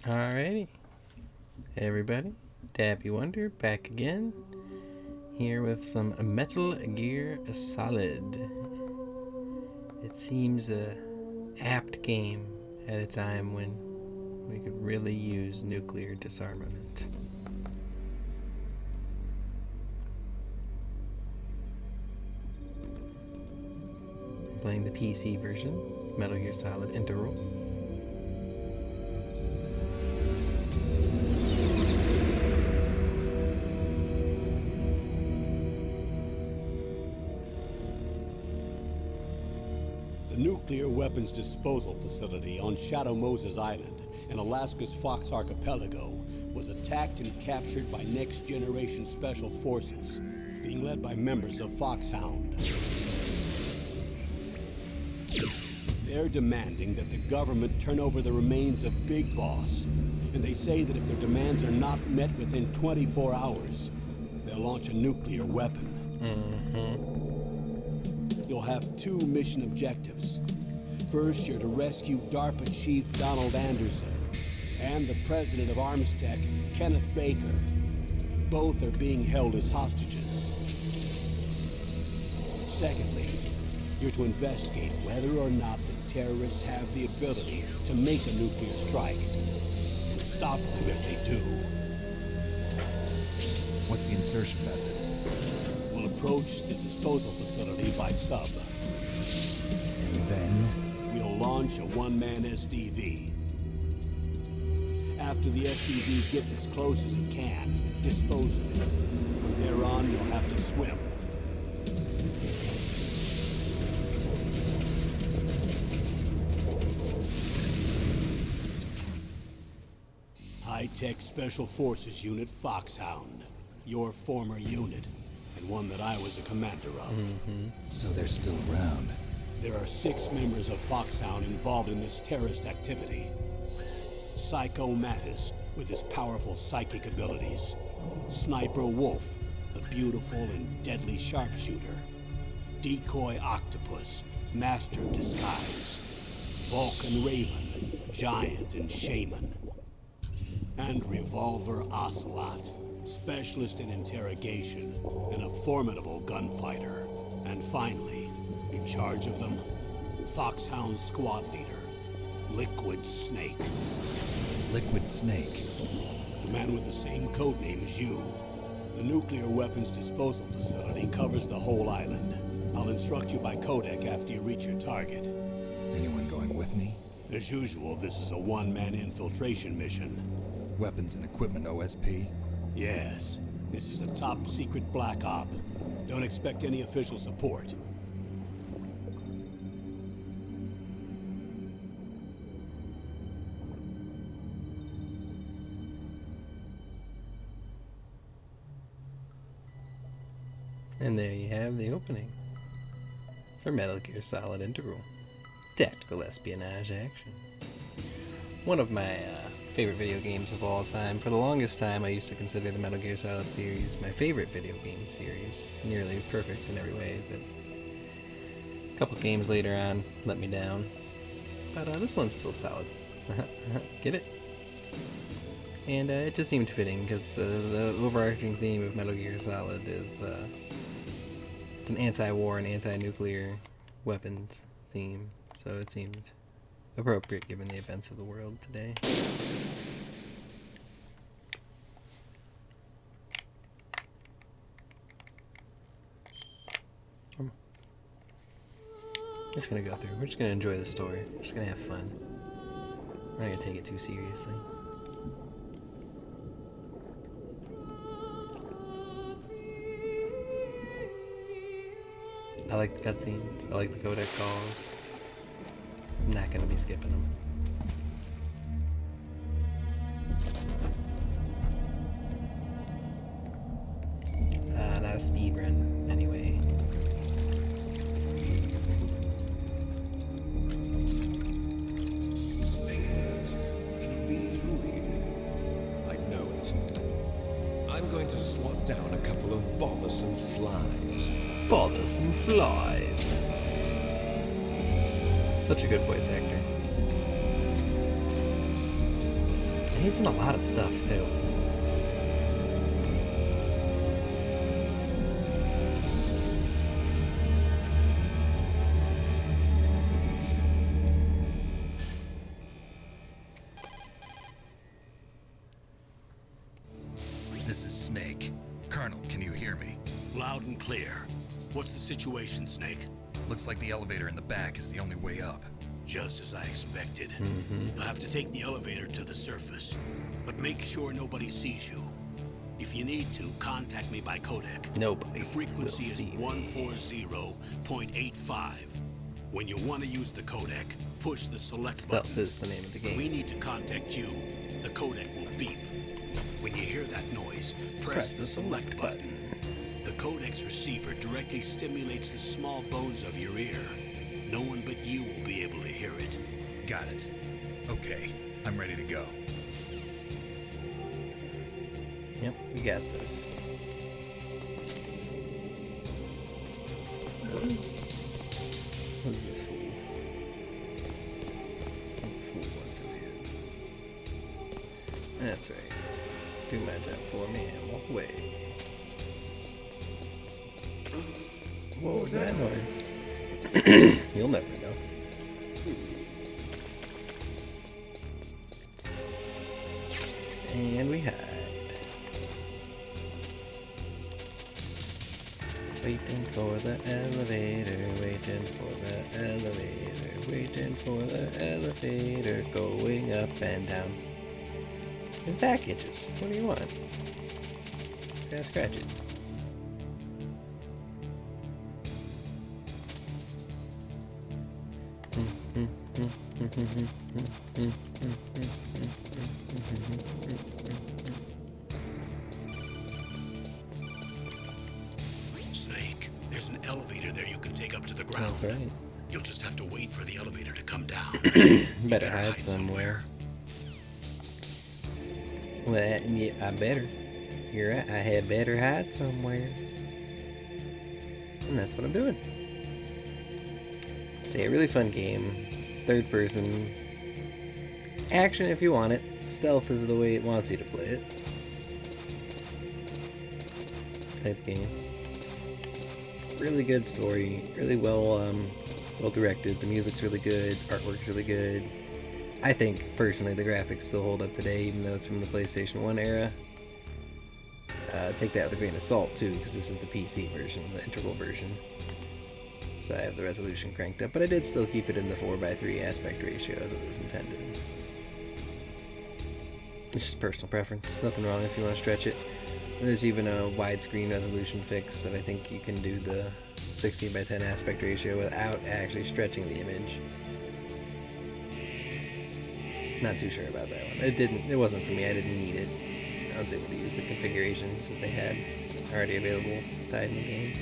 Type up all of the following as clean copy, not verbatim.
Alrighty, hey everybody, Dappy Wonder back again, here with some Metal Gear Solid. It seems a apt game at a time when we could really use nuclear disarmament. I'm playing the PC version, Metal Gear Solid Integral. The nuclear weapons disposal facility on Shadow Moses Island in Alaska's Fox Archipelago was attacked and captured by next-generation special forces, being led by members of Foxhound. They're demanding that the government turn over the remains of Big Boss, and they say that if their demands are not met within 24 hours, they'll launch a nuclear weapon. You'll have two mission objectives. First, you're to rescue DARPA Chief Donald Anderson and the president of Armstech, Kenneth Baker. Both are being held as hostages. Secondly, you're to investigate whether or not the terrorists have the ability to make a nuclear strike and stop them if they do. What's the insertion method? We'll approach the disposal facility by sub. And then? We'll launch a one-man SDV. After the SDV gets as close as it can, dispose of it. From there on, you'll have to swim. High-Tech Special Forces Unit Foxhound. Your former unit, and one that I was a commander of. So they're still around. There are 6 members of Foxhound involved in this terrorist activity. Psycho Mattis, with his powerful psychic abilities. Sniper Wolf, the beautiful and deadly sharpshooter. Decoy Octopus, master of disguise. Vulcan Raven, giant and shaman. And Revolver Ocelot, specialist in interrogation and a formidable gunfighter. And finally, in charge of them, Foxhound's squad leader, Liquid Snake. Liquid Snake. The man with the same codename as you. The nuclear weapons disposal facility covers the whole island. I'll instruct you by codec after you reach your target. Anyone going with me? As usual, this is a one-man infiltration mission. Weapons and equipment OSP? Yes, this is a top-secret black op. Don't expect any official support. And there you have the opening for Metal Gear Solid Integral. Tactical espionage action. One of my favorite video games of all time. For the longest time, I used to consider the Metal Gear Solid series my favorite video game series. Nearly perfect in every way, but a couple games later on let me down. But this one's still solid. Get it? And it just seemed fitting, because the overarching theme of Metal Gear Solid is it's an anti-war and anti-nuclear weapons theme, so it seemed appropriate given the events of the world today. I'm just gonna go through. We're just gonna enjoy the story. We're just gonna have fun. We're not gonna take it too seriously. I like the cutscenes. I like the codec calls. I'm not gonna be skipping them. Not a speed run, anyway. I know it. I'm going to swat down a couple of bothersome flies. Bothersome flies. Such a good voice actor. He's in a lot of stuff, too. This is Snake. Colonel, can you hear me? Loud and clear. What's the situation, Snake? Looks like the elevator in the back is the only way up. Just as I expected. You'll have to take the elevator to the surface. But make sure nobody sees you. If you need to, contact me by codec. Nobody The frequency will is see me. 140.85. When you want to use the codec, push the select Stealth button. is the name of the When we game. need to contact you, the codec will beep. When you hear that noise, press the select button. The codec's receiver directly stimulates the small bones of your ear. No one but you will be able to hear it. Got it. Okay, I'm ready to go. Yep, we got this. Who's this fool? The fool wants who he is. That's right. Do my job for me and walk away. What was that noise? You'll never know. And we hide. Waiting for the elevator, waiting for the elevator, waiting for the elevator, going up and down. His back itches. What do you want? Gotta scratch it. Snake, there's an elevator there you can take up to the ground. That's right. You'll just have to wait for the elevator to come down. Better hide somewhere. Well, yeah, I better. You're right. I had better hide somewhere. And that's what I'm doing. So yeah, really fun game. Third person. Action if you want it. Stealth is the way it wants you to play it. Type game. Really good story. Really well directed. The music's really good. Artwork's really good. I think, personally, the graphics still hold up today, even though it's from the PlayStation 1 era. Take that with a grain of salt, too, because this is the PC version, the integral version. So I have the resolution cranked up, but I did still keep it in the 4:3 aspect ratio as it was intended. It's just personal preference. Nothing wrong if you want to stretch it. And there's even a widescreen resolution fix that I think you can do the 16:10 aspect ratio without actually stretching the image. Not too sure about that one. It wasn't for me. I didn't need it. I was able to use the configurations that they had already available tied in the game.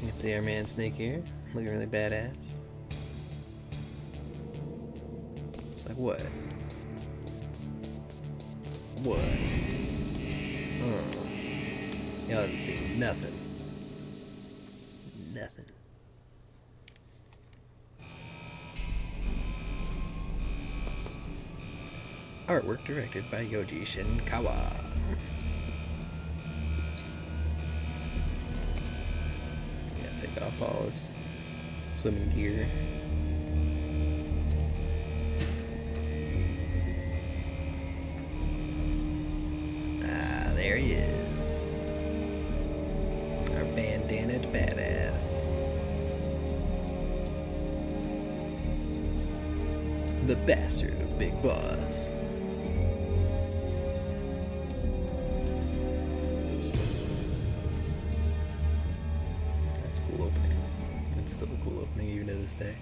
You can see our man Snake here, looking really badass. It's like, what? What? Y'all didn't see nothing. Nothing. Artwork directed by Yoji Shinkawa. Gotta take off all this swimming gear. Ah, there he is. Our bandanaed badass. The bastard of Big Boss. That's a cool opening. It's still a cool opening even to this day.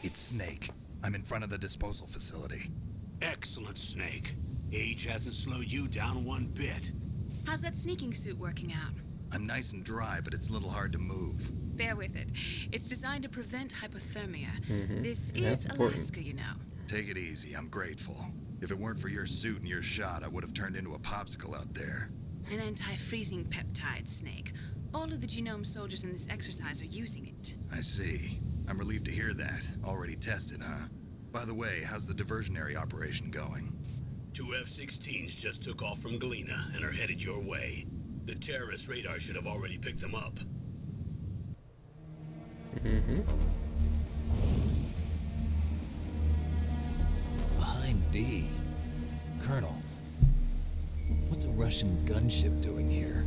It's Snake. I'm in front of the disposal facility. Excellent, Snake. Age hasn't slowed you down one bit. How's that sneaking suit working out? I'm nice and dry, but it's a little hard to move. Bear with it. It's designed to prevent hypothermia. This That's is important. Alaska, you know. Take it easy, I'm grateful. If it weren't for your suit and your shot, I would have turned into a popsicle out there. An anti-freezing peptide, Snake. All of the genome soldiers in this exercise are using it. I see. I'm relieved to hear that. Already tested, huh? By the way, how's the diversionary operation going? 2 F-16s just took off from Galena and are headed your way. The terrorist radar should have already picked them up. Behind D. Colonel, what's a Russian gunship doing here?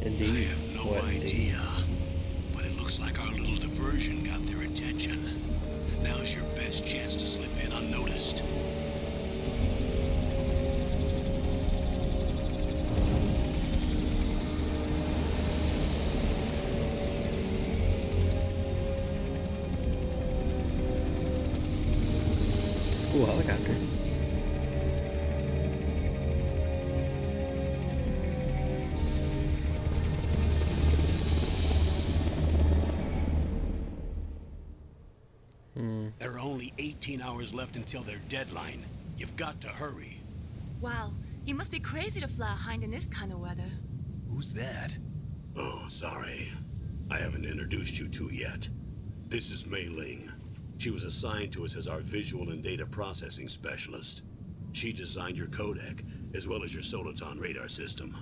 Indeed. I have no What indeed? idea, but it looks like our little diversion got their attention. Now's your best chance to slip in unnoticed. School helicopter. There are only 18 hours left until their deadline. You've got to hurry. Wow, you must be crazy to fly a hind in this kind of weather. Who's that? Oh, sorry. I haven't introduced you to yet. This is Mei Ling. She was assigned to us as our visual and data processing specialist. She designed your codec, as well as your Soliton radar system.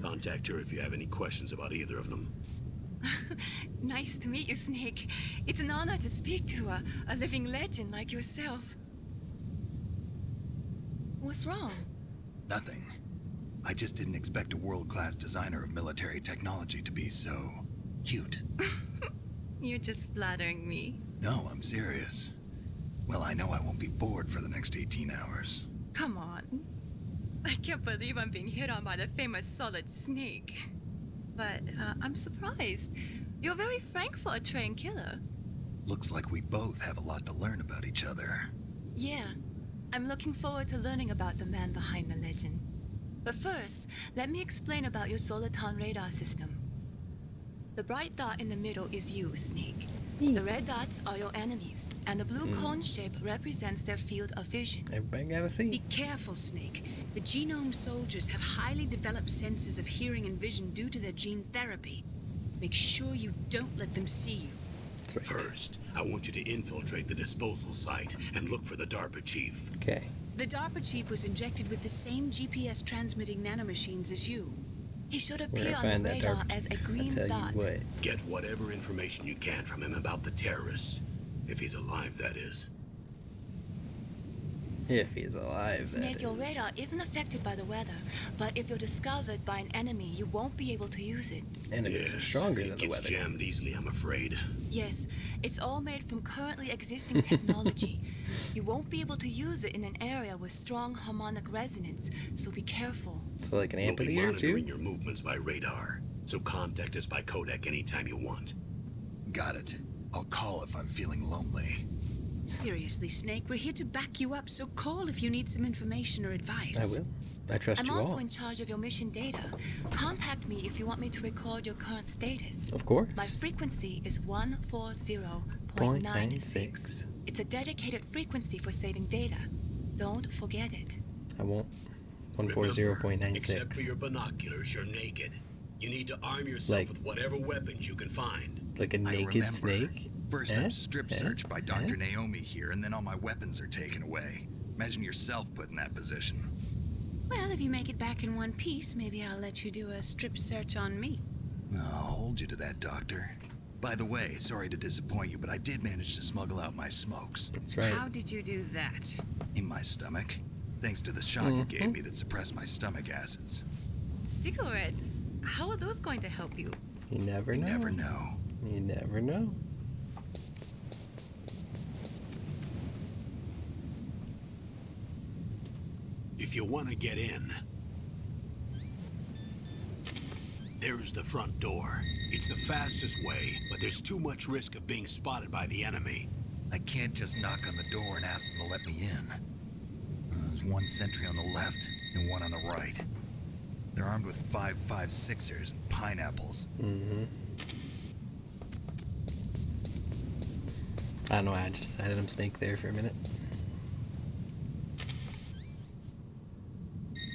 Contact her if you have any questions about either of them. Nice to meet you, Snake. It's an honor to speak to a living legend like yourself. What's wrong? Nothing. I just didn't expect a world-class designer of military technology to be so cute. You're just flattering me. No, I'm serious. Well, I know I won't be bored for the next 18 hours. Come on. I can't believe I'm being hit on by the famous Solid Snake. But I'm surprised. You're very frank for a trained killer. Looks like we both have a lot to learn about each other. Yeah, I'm looking forward to learning about the man behind the legend. But first, let me explain about your Soliton radar system. The bright dot in the middle is you, Snake. The red dots are your enemies, and the blue cone shape represents their field of vision. Everybody gotta see. Be careful, Snake. The genome soldiers have highly developed senses of hearing and vision due to their gene therapy. Make sure you don't let them see you. That's right. First, I want you to infiltrate the disposal site and look for the DARPA chief. Okay. The DARPA chief was injected with the same GPS transmitting nanomachines as you. He should Where appear I on the find that radar dark, as a I green tell dot. you what. Get whatever information you can from him about the terrorists. If he's alive, that is. If he's alive, that Snake, your is. radar isn't affected by the weather, but if you're discovered by an enemy, you won't be able to use it. Enemies are stronger than it the gets weather. jammed easily, I'm afraid. Yes, it's all made from currently existing technology. You won't be able to use it in an area with strong harmonic resonance, so be careful. So like an We'll be amphitheater monitoring too? your movements by radar, so contact us by codec anytime you want. Got it. I'll call if I'm feeling lonely. Seriously, Snake, we're here to back you up, so call if you need some information or advice. I will. I trust I'm you also all. in charge of your mission data. Contact me if you want me to record your current status. Of course. My frequency is 140.96. 0.96. It's a dedicated frequency for saving data. Don't forget it. I won't. Remember, except for 140.96. your binoculars, you're naked. You need to arm yourself Like- with whatever weapons you can find. Like a I naked remember. snake? First Eh? I'm strip Eh? searched by Eh? Dr. Naomi here, and then all my weapons are taken away. Imagine yourself put in that position. Well, if you make it back in one piece, maybe I'll let you do a strip search on me. I'll hold you to that, Doctor. By the way, sorry to disappoint you, but I did manage to smuggle out my smokes. That's right. How did you do that? In my stomach. Thanks to the shot you gave me that suppressed my stomach acids. Cigarettes? How are those going to help you? You never You know. never know. You never know. If you want to get in, there's the front door. It's the fastest way, but there's too much risk of being spotted by the enemy. I can't just knock on the door and ask them to let me in. There's one sentry on the left and one on the right. They're armed with 5.56ers and pineapples. Mm-hmm. I don't know why I just decided I'm snake there for a minute.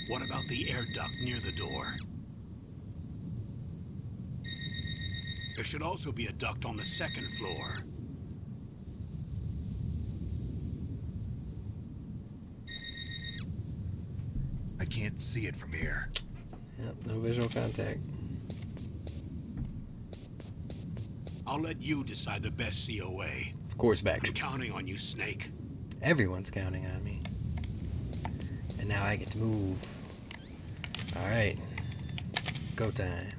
What about the air duct near the door? There should also be a duct on the second floor. I can't see it from here. Yep, no visual contact. I'll let you decide the best COA. Course of I'm action. counting on you, Snake. Everyone's counting on me. And now I get to move. Alright. Go time.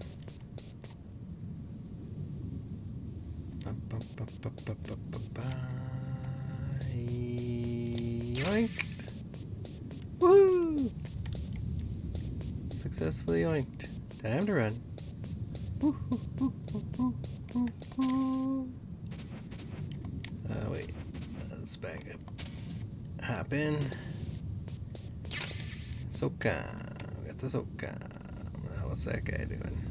Yoink! Woo! Successfully yoinked. Time to run. Wait. Let's back up. Hop in. Soka. Got the Soka. Now what's that guy doing?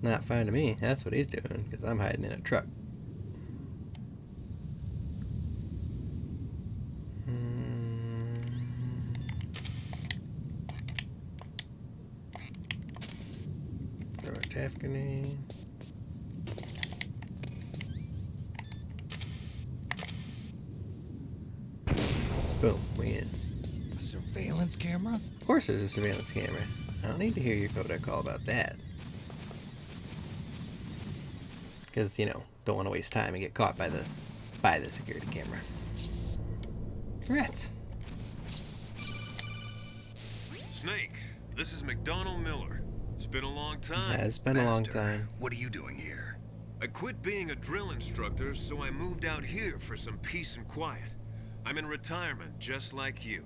Not finding me. That's what he's doing, because I'm hiding in a truck. Throw a task grenade. Boom, we in. A surveillance camera? Of course there's a surveillance camera. I don't need to hear your protocol about that. Because, you know, don't want to waste time and get caught by the security camera. Rats. Snake, this is McDonald Miller. It's been a long time. It's been a long Master, time. What are you doing here? I quit being a drill instructor, so I moved out here for some peace and quiet. I'm in retirement, just like you.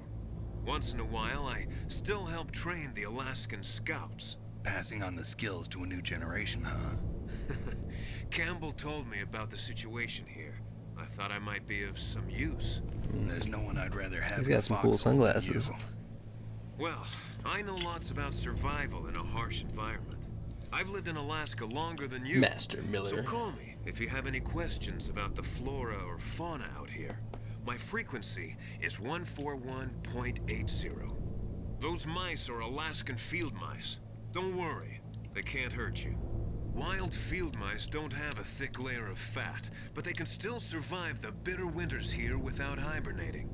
Once in a while, I still help train the Alaskan scouts. Passing on the skills to a new generation, huh? Campbell told me about the situation here. I thought I might be of some use. There's no one I'd rather have. He's got some cool sunglasses. Well, I know lots about survival in a harsh environment. I've lived in Alaska longer than you. Master Miller. So call me if you have any questions about the flora or fauna out here. My frequency is 141.80. Those mice are Alaskan field mice. Don't worry, they can't hurt you. Wild field mice don't have a thick layer of fat, but they can still survive the bitter winters here without hibernating.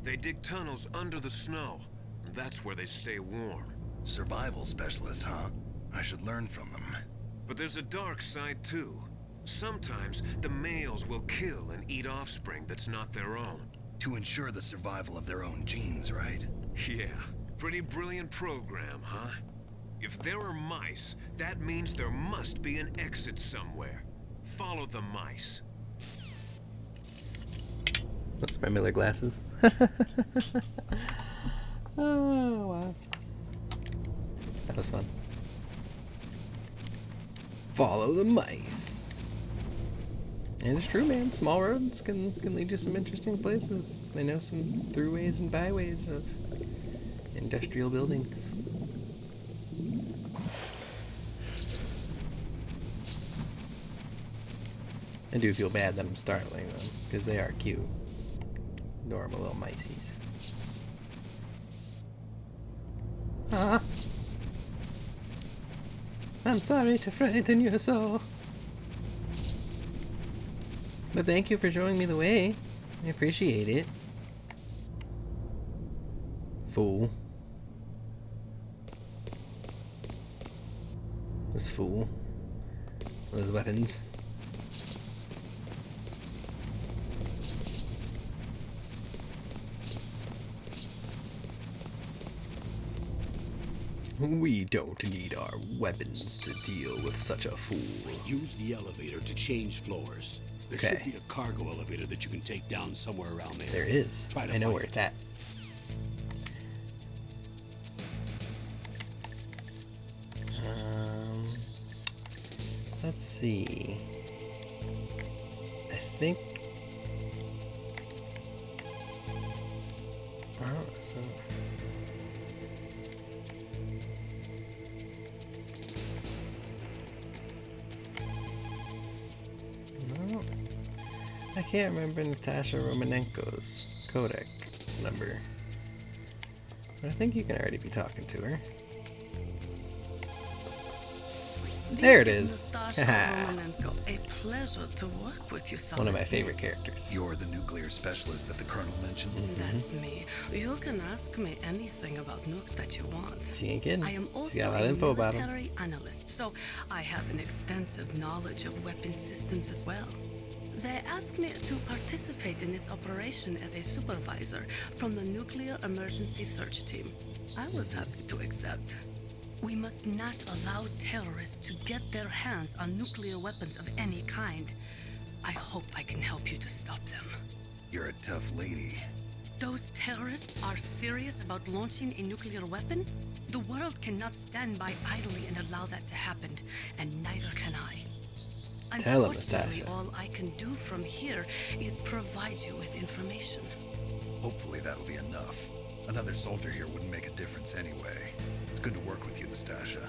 They dig tunnels under the snow, and that's where they stay warm. Survival specialists, huh? I should learn from them. But there's a dark side too. Sometimes the males will kill and eat offspring that's not their own. To ensure the survival of their own genes, right? Yeah, pretty brilliant program, huh? If there are mice, that means there must be an exit somewhere. Follow the mice. Those are my Miller glasses. Oh, wow. That was fun. Follow the mice. And it's true, man. Small roads can lead you to some interesting places. They know some throughways and byways of industrial buildings. I do feel bad that I'm startling them, because they are cute. Adorable little miceys. Ah. I'm sorry to frighten you so. But thank you for showing me the way. I appreciate it. Fool. This fool. With weapons. We don't need our weapons to deal with such a fool. Use the elevator to change floors. There should be a cargo elevator that you can take down somewhere around there. There is. Try to I know find where it's at. Let's see. I think. Oh, so. No. I can't remember Natasha Romanenko's codec number. But I think you can already be talking to her. There it is. Haha. A pleasure to work with you, One of my favorite characters. You're the nuclear specialist that the Colonel mentioned? That's me. You can ask me anything about nukes that you want. She ain't kidding. I am also She's got a lot of a info about them. military analyst, so I have an extensive knowledge of weapon systems as well. They asked me to participate in this operation as a supervisor from the Nuclear Emergency Search Team. I was happy to accept. We must not allow terrorists to get their hands on nuclear weapons of any kind. I hope I can help you to stop them. You're a tough lady. Those terrorists are serious about launching a nuclear weapon? The world cannot stand by idly and allow that to happen, and neither can I. Tell him, Unfortunately, Natasha. all I can do from here is provide you with information. Hopefully that'll be enough. Another soldier here wouldn't make a difference anyway. It's good to work with you, Nastasia.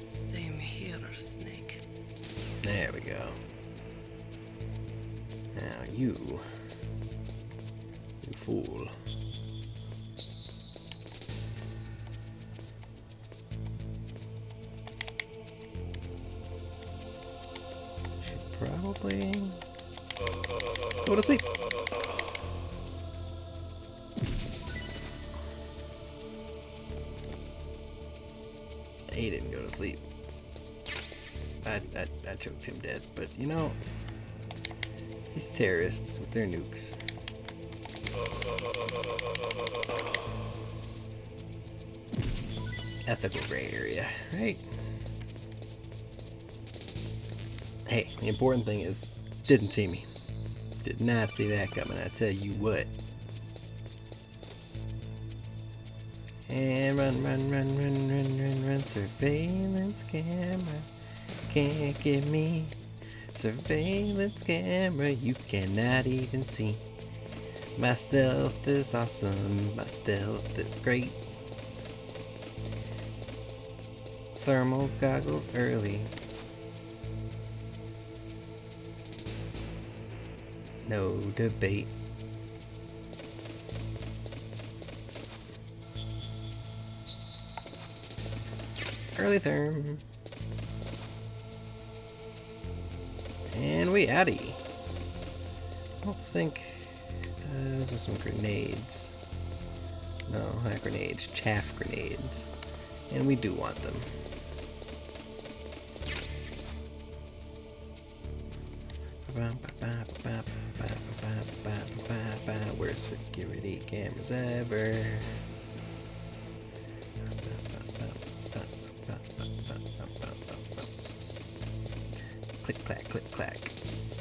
Same here, Snake. There we go. Now you fool. Should probably go to sleep. He didn't go to sleep. I choked him dead, but you know, these terrorists with their nukes. Ethical gray area, right? Hey, the important thing is, didn't see me. Did not see that coming, I tell you what. And run, surveillance camera can't get me. Surveillance camera, you cannot even see. My stealth is awesome, my stealth is great. Thermal goggles early. No debate. Early therm. And we outie. I don't think those are some grenades. No, not grenades, chaff grenades. And we do want them. Worst security cameras ever. Click clack, click clack.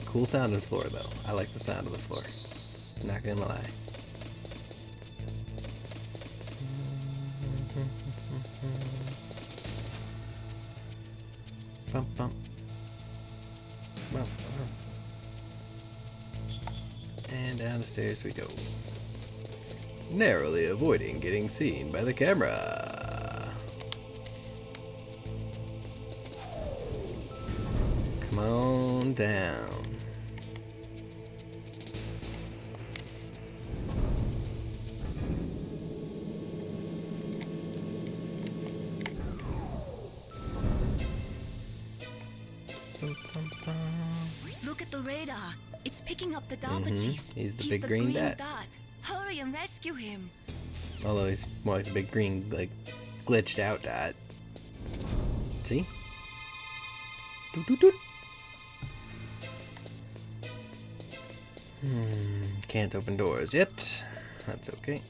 Cool sounding floor though. I like the sound of the floor. Not gonna lie. Bump bump. Bump bump. And down the stairs we go. Narrowly avoiding getting seen by the camera. Come on down. Bum, bum, bum. Look at the radar. It's picking up the Dapper Chief. He's the big green dot. Hurry and rescue him. Although he's more like the big green, like, glitched out dot. See? Doot, doot, doot. Can't open doors yet. That's okay.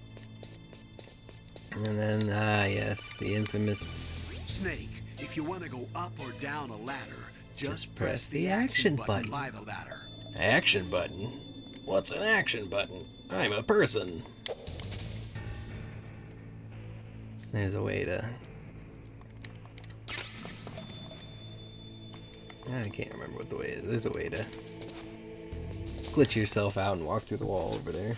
And then, yes, the infamous... Snake, if you want to go up or down a ladder, Just press the action button. by the ladder. Action button? What's an action button? I'm a person. There's a way to I can't remember what the way is. There's a way to glitch yourself out and walk through the wall over there.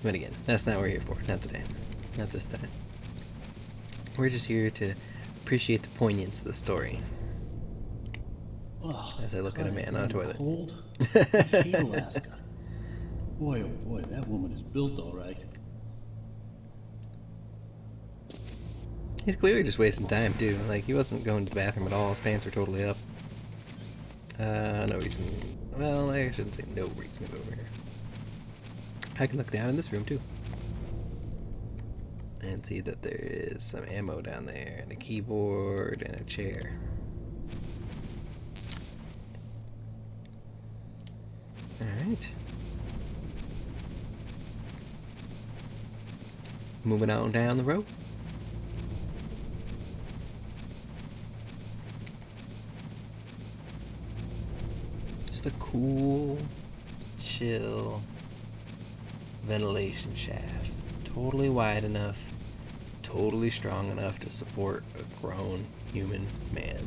But again, that's not what we're here for. Not today. Not this time. We're just here to appreciate the poignance of the story. Oh, As I look at a man on a toilet. Cold. I hate Alaska. Boy, oh boy, that woman is built all right. He's clearly just wasting time, too. Like, he wasn't going to the bathroom at all. His pants were totally up. No reason. Well, I shouldn't say no reason to go over here. I can look down in this room, too. And see that there is some ammo down there, and a keyboard, and a chair. Alright. Moving on down the road. Just a cool, chill ventilation shaft. Totally wide enough, totally strong enough to support a grown human man.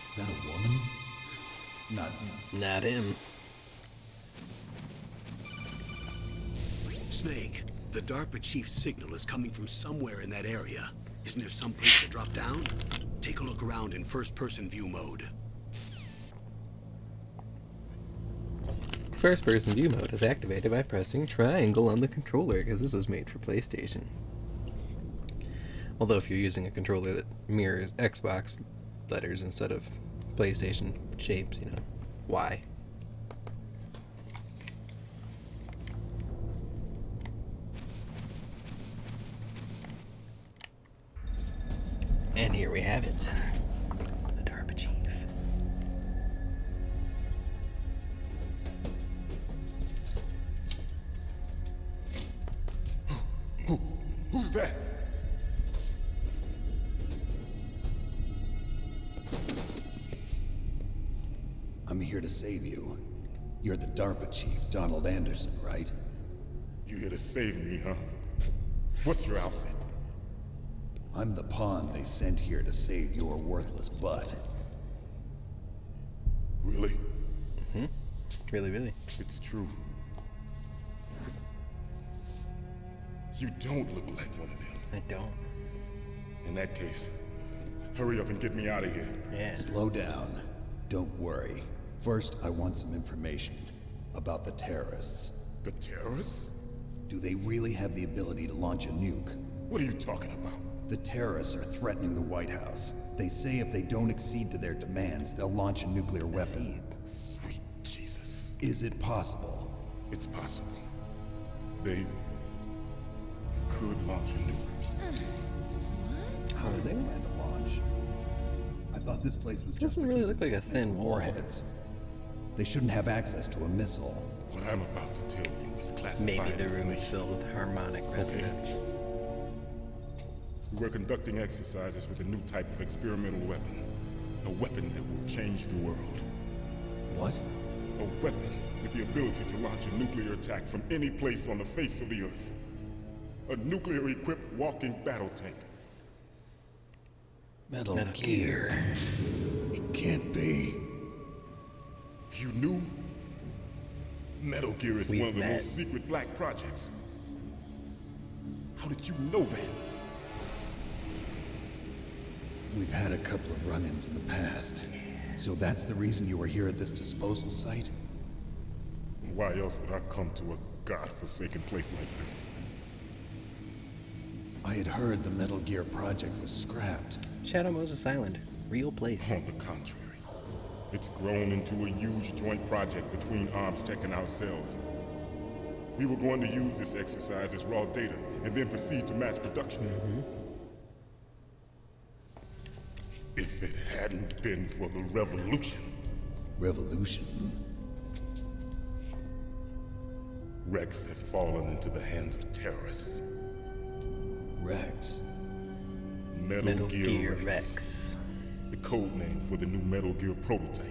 Is that a woman? Not him. Not him. Snake, the DARPA chief's signal is coming from somewhere in that area. Isn't there some place to drop down? Take a look around in first-person view mode. First person view mode is activated by pressing triangle on the controller, because this was made for PlayStation. Although if you're using a controller that mirrors Xbox letters instead of PlayStation shapes, you know, why? And here we have it. The DARPA chief. Who's that? I'm here to save you. You're the DARPA chief, Donald Anderson, right? You here to save me, huh? What's your outfit? I'm the pawn they sent here to save your worthless butt. Really? Mm-hmm. Really? It's true. You don't look like one of them. I don't. In that case, hurry up and get me out of here. Yeah. Slow down. Don't worry. First, I want some information about the terrorists. The terrorists? Do they really have the ability to launch a nuke? What are you talking about? The terrorists are threatening the White House. They say if they don't accede to their demands, they'll launch a nuclear weapon. Sweet Jesus. Is it possible? It's possible. They could launch a nuke. How do they plan to launch? I thought this place was just Doesn't really look like a thin wall. warheads. They shouldn't have access to a missile. What I'm about to tell you is classified. Maybe the room is information. filled with harmonic resonance. We were conducting exercises with a new type of experimental weapon. A weapon that will change the world. What? A weapon with the ability to launch a nuclear attack from any place on the face of the Earth. A nuclear-equipped walking battle tank. Metal Gear. It can't be. You knew? Metal Gear is We've one of the met. most secret black projects. How did you know that? We've had a couple of run-ins in the past. So that's the reason you were here at this disposal site? Why else would I come to a godforsaken place like this? I had heard the Metal Gear project was scrapped. Shadow Moses Island. Real place. On the contrary, it's grown into a huge joint project between Armstech and ourselves. We were going to use this exercise as raw data and then proceed to mass production. If it hadn't been for the revolution, Revolution? Rex has fallen into the hands of terrorists. Rex? Metal Gear Rex. Rex. The code name for the new Metal Gear prototype.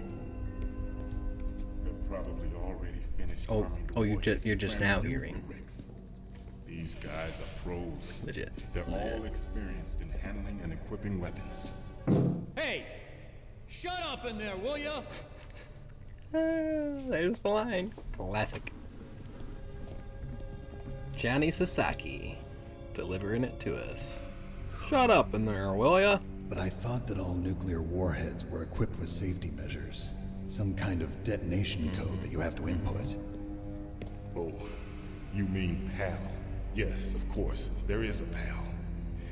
They're probably already finished. Oh, arming the oh, warhead you're just planning now to use hearing. the Rex. These guys are pros. Legit. They're all experienced in handling and equipping weapons. Hey! Shut up in there, will ya? There's the line. Classic. Johnny Sasaki, delivering it to us. Shut up in there, will ya? But I thought that all nuclear warheads were equipped with safety measures. Some kind of detonation code that you have to input. Oh, you mean PAL? Yes, of course, there is a PAL.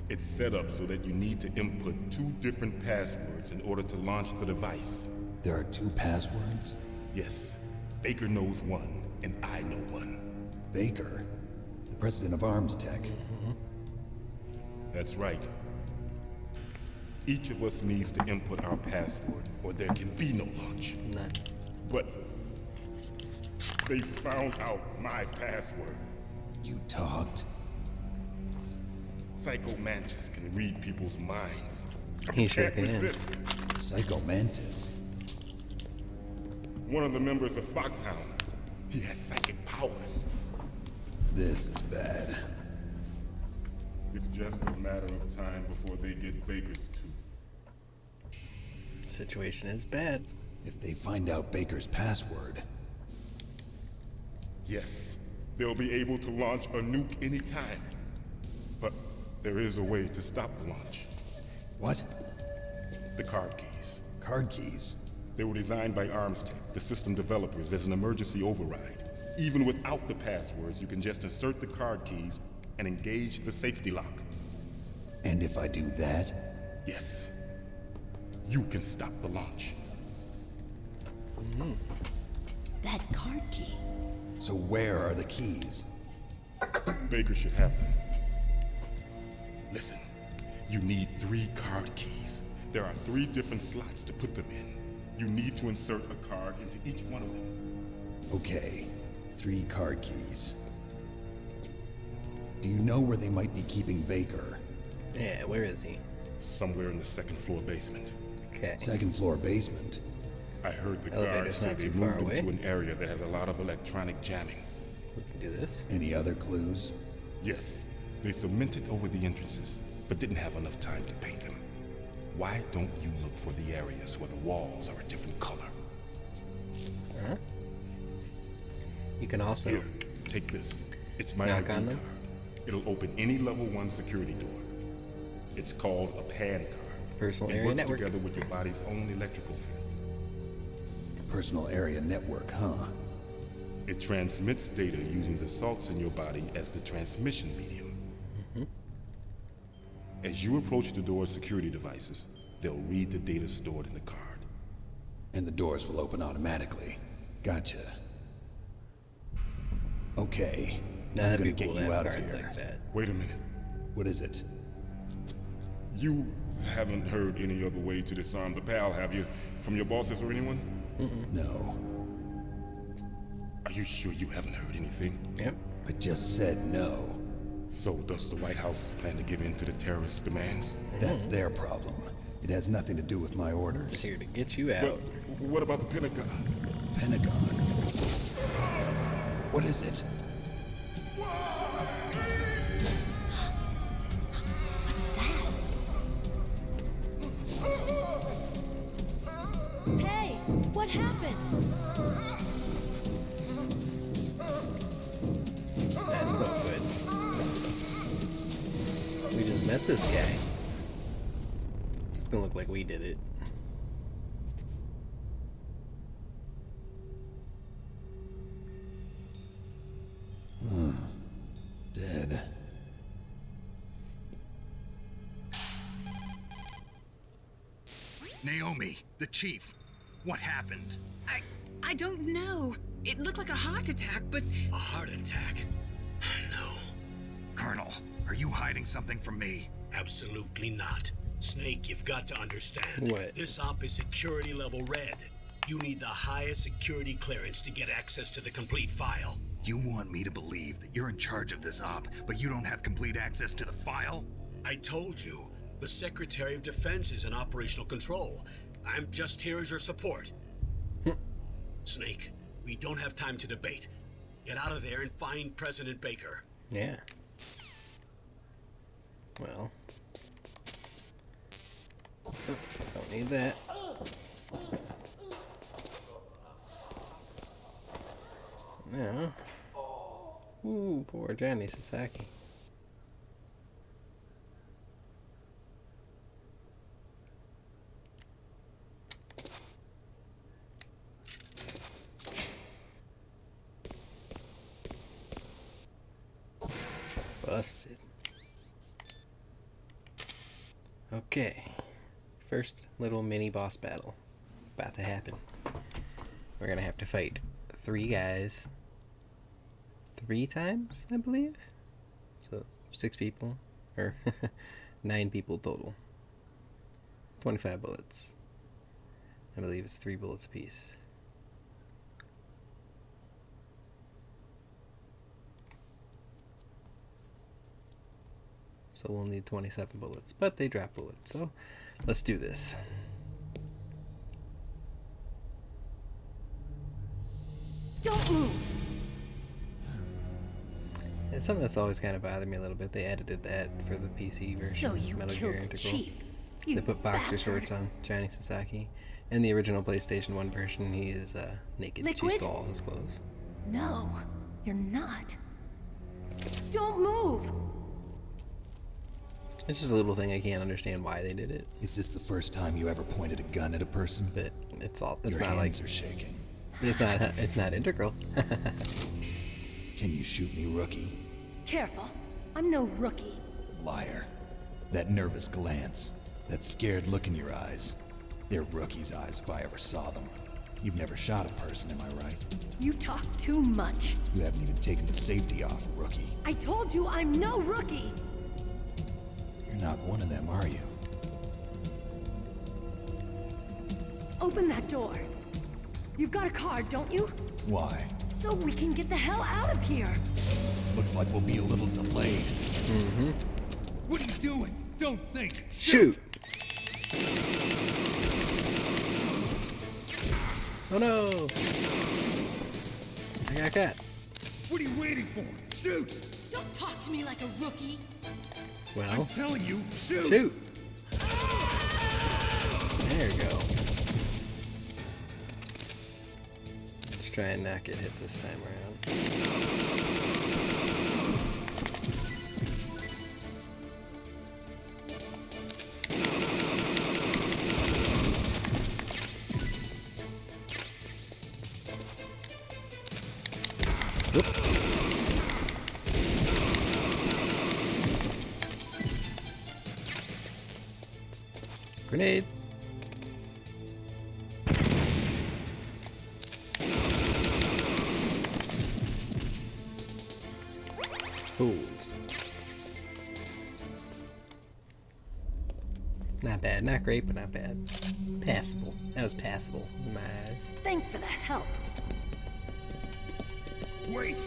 It's set up so that you need to input 2 different passwords in order to launch the device. There are 2 passwords? Yes, Baker knows one, and I know one. Baker, the president of Arms Tech. That's right. Each of us needs to input our password, or there can be no launch. None. But they found out my password. You talked? Psycho Mantis can read people's minds. He sure Can't can. resist. Psycho Mantis. One of the members of Foxhound. He has psychic powers. This is bad. It's just a matter of time before they get Baker's too. Situation is bad. If they find out Baker's password, Yes, they'll be able to launch a nuke anytime. But there is a way to stop the launch. what? The card keys. Card keys? They were designed by Arms Tech, the system developers, as an emergency override. Even without the passwords, you can just insert the card keys and engage the safety lock. And if I do that? Yes, you can stop the launch. That card key. So where are the keys? Baker should have them. Listen, you need 3 card keys. There are 3 different slots to put them in. You need to insert a card into each one of them. Okay, 3 card keys. Do you know where they might be keeping Baker? Yeah, where is he? Somewhere in the 2nd floor basement. Okay. 2nd floor basement. I heard the Elevator's guards say not they too far moved him away. to an area that has a lot of electronic jamming. We can do this. Any other clues? Yes, they cemented over the entrances, but didn't have enough time to paint them. Why don't you look for the areas where the walls are a different color? Huh? You can also Here, take this. It's my knock ID on card. them? It'll open any level 1 security door. It's called a PAN card. Personal It area works network. together with your body's own electrical field. Personal area network, huh? It transmits data using the salts in your body as the transmission medium. As you approach the door's security devices, they'll read the data stored in the card. And the doors will open automatically. Gotcha. Okay. Now I'm that'd gonna be cool get to you have out of cards here. like that. Wait a minute. What is it? You haven't heard any other way to disarm the PAL, have you? From your bosses or anyone? No. Are you sure you haven't heard anything? Yep. I just said no. So does the White House plan to give in to the terrorist demands? That's their problem. It has nothing to do with my Just orders. here to get you But out. what about the Pentagon? Pentagon. What is it? What's that? Hey, what happened? That's no good. We just met this guy. It's gonna look like we did it. Dead. Naomi, the chief. What happened? I don't know. It looked like a heart attack, but A heart attack? No, Colonel, are you hiding something from me? absolutely not. Snake, you've got to understand. What? This op is security level red. You need the highest security clearance to get access to the complete file. You want me to believe that you're in charge of this op, but you don't have complete access to the file? I told you, the Secretary of Defense is in operational control. I'm just here as your support. Snake, we don't have time to debate. Get out of there and find President Baker. Yeah. Well. Oh, don't need that. No. Ooh, poor Johnny Sasaki. Busted. Okay. First little mini boss battle. About to happen. We're gonna have to fight 3 guys 3 times, I believe. So 6 people, or 9 people total. 25 bullets. I believe it's 3 bullets apiece. So we'll need 27 bullets, but they drop bullets, so let's do this. Don't move! It's something that's always kind of bothered me a little bit. They edited that for the PC version So of you Metal killed Gear the Integral. chief. You They put boxer bastard. shorts on Johnny Sasaki. In the original PlayStation 1 version, he is naked. She Liquid? stole all his clothes. No, you're not. Don't move! It's just a little thing I can't understand why they did it. Is this the first time you ever pointed a gun at a person? But it's all. It's Your not hands like. are shaking. It's not. It's not integral. Can you shoot me, rookie? Careful. I'm no rookie. Liar. That nervous glance. That scared look in your eyes. They're rookie's eyes if I ever saw them. You've never shot a person, am I right? You talk too much. You haven't even taken the safety off, rookie. I told you I'm no rookie! You're not one of them, are you? Open that door. You've got a card, don't you? Why? So we can get the hell out of here. Looks like we'll be a little delayed. Mm-hmm. What are you doing? Don't think. Shoot! Oh no! I got caught. What are you waiting for? Shoot! Don't talk to me like a rookie. Well, Telling you, shoot! shoot! There you go. Let's try and not get hit this time around. Oop. Grenade. Fools. Not bad. Not great, but not bad. Passable. That was passable in my eyes. Thanks for the help. Wait!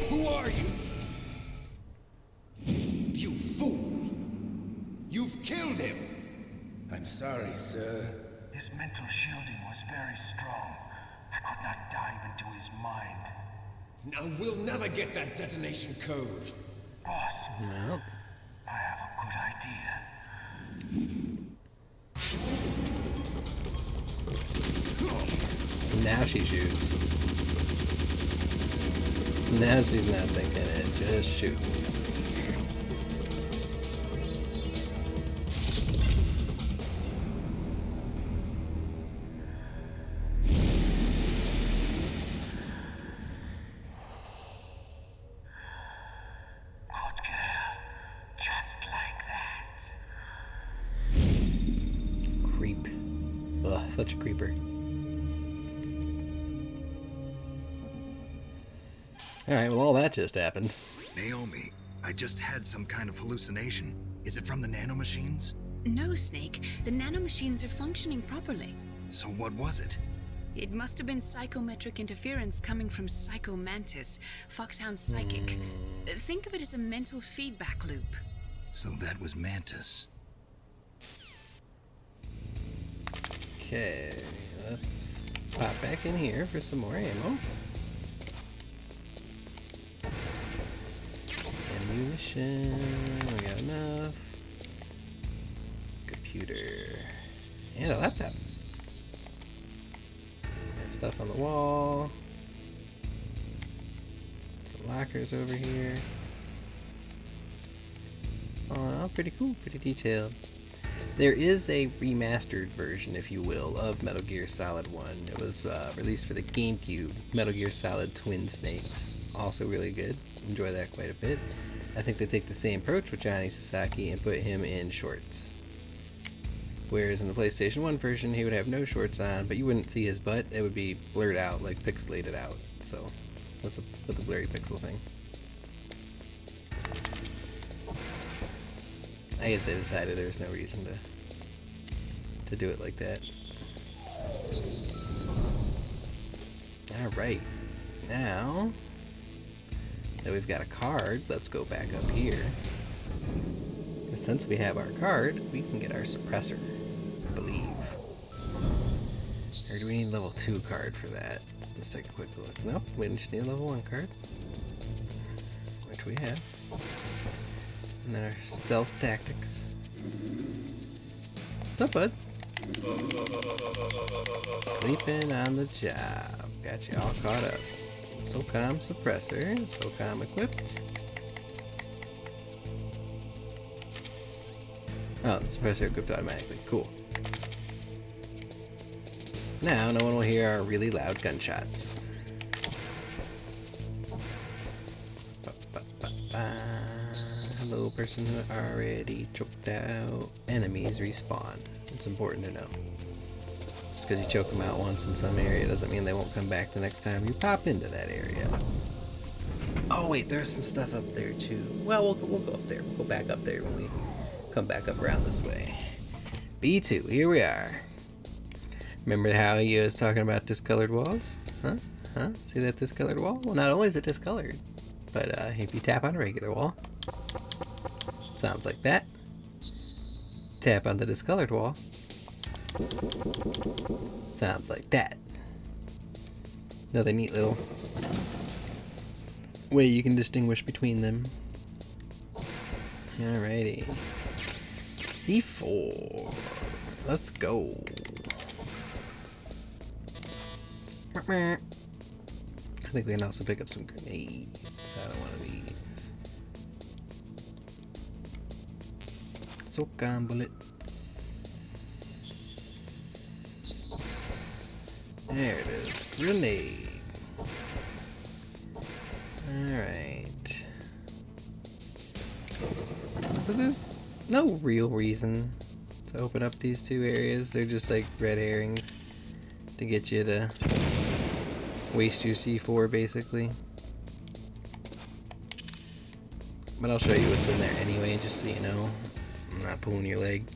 Who are you? You fool! You've killed him! I'm sorry, sir. His mental shielding was very strong. I could not dive into his mind. Now we'll never get that detonation code. Boss, Well, I have a good idea. now she shoots. Now she's not thinking it. Just shoot. Good girl. Just like that. Creep. Ugh, such a creeper. Alright, well, all that just happened. Naomi, I just had some kind of hallucination. Is it from the nanomachines? No, Snake. The nanomachines are functioning properly. So what was it? It must have been psychometric interference coming from Psycho Mantis, Foxhound's psychic. Think of it as a mental feedback loop. So that was Mantis. Okay, let's pop back in here for some more ammo. ammunition. We got enough. Computer. And a laptop. Got stuff on the wall. Some lockers over here. Oh, pretty cool, pretty detailed. There is a remastered version, if you will, of Metal Gear Solid 1. It was released for the GameCube, Metal Gear Solid Twin Snakes. Also really good. Enjoy that quite a bit. I think they take the same approach with Johnny Sasaki and put him in shorts. Whereas in the PlayStation 1 version, he would have no shorts on, but you wouldn't see his butt. It would be blurred out, like pixelated out. So, with the blurry pixel thing. I guess they decided there was no reason to do it like that. Alright. Now that we've got a card, let's go back up here. And since we have our card, we can get our suppressor, I believe. Or do we need a level 2 card for that? Let's take a quick look. Nope, we just need a level 1 card. Which we have. And then our stealth tactics. What's up, bud? Sleeping on the job. Got you all caught up. SOCOM suppressor. SOCOM equipped. Oh, the suppressor equipped automatically. Cool. Now, no one will hear our really loud gunshots. Hello, person who already choked out. Enemies respawn. It's important to know. Just because you choke them out once in some area doesn't mean they won't come back the next time you pop into that area. Oh wait, there's some stuff up there too. Well, we'll go up there. We'll go back up there when we come back up around this way. B2, here we are. Remember how he was talking about discolored walls? Huh? See that discolored wall? Well, not only is it discolored, but if you tap on a regular wall, sounds like that. Tap on the discolored wall, sounds like that. Another neat little way you can distinguish between them. Alrighty. C4. Let's go. I think we can also pick up some grenades out of one of these. SOCOM bullets. There it is. Grenade. Alright. So there's no real reason to open up these two areas. They're just like red herrings to get you to waste your C4 basically. But I'll show you what's in there anyway, just so you know. I'm not pulling your leg.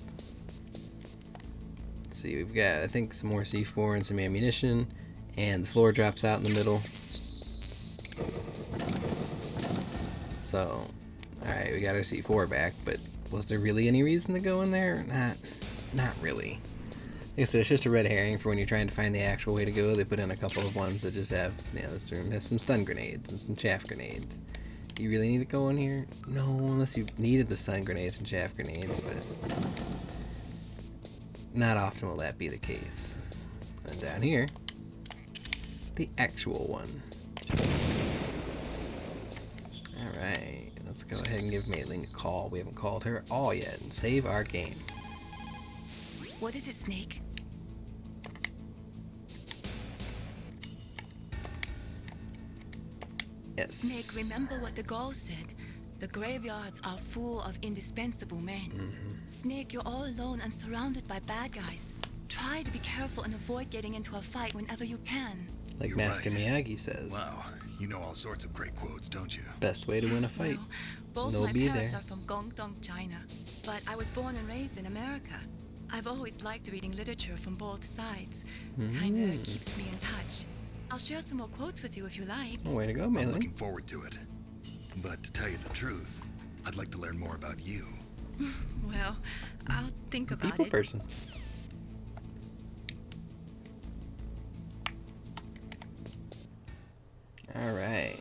Let's see, we've got, I think, some more C4 and some ammunition, and the floor drops out in the middle. So, alright, we got our C4 back, but was there really any reason to go in there? Not really. Like I said, it's just a red herring for when you're trying to find the actual way to go. They put in a couple of ones that just have, this room has some stun grenades and some chaff grenades. You really need to go in here? No, unless you needed the stun grenades and chaff grenades, but not often will that be the case. And down here, the actual one. Alright, let's go ahead and give Maitling a call. We haven't called her all yet, and save our game. What is it, Snake? Yes. Snake, remember what the girl said. The graveyards are full of indispensable men. Snake, you're all alone and surrounded by bad guys. Try to be careful and avoid getting into a fight whenever you can. Like You're Master right. Miyagi says. Wow, you know all sorts of great quotes, don't you? Best way to win a fight. Well, both They'll my be parents there. are from Guangdong, China. But I was born and raised in America. I've always liked reading literature from both sides. Kinda keeps me in touch. I'll share some more quotes with you if you like. Oh, way to go, I'm Maitling. looking forward to it. But to tell you the truth, I'd like to learn more about you. Well, I'll think about People it. person. Alright.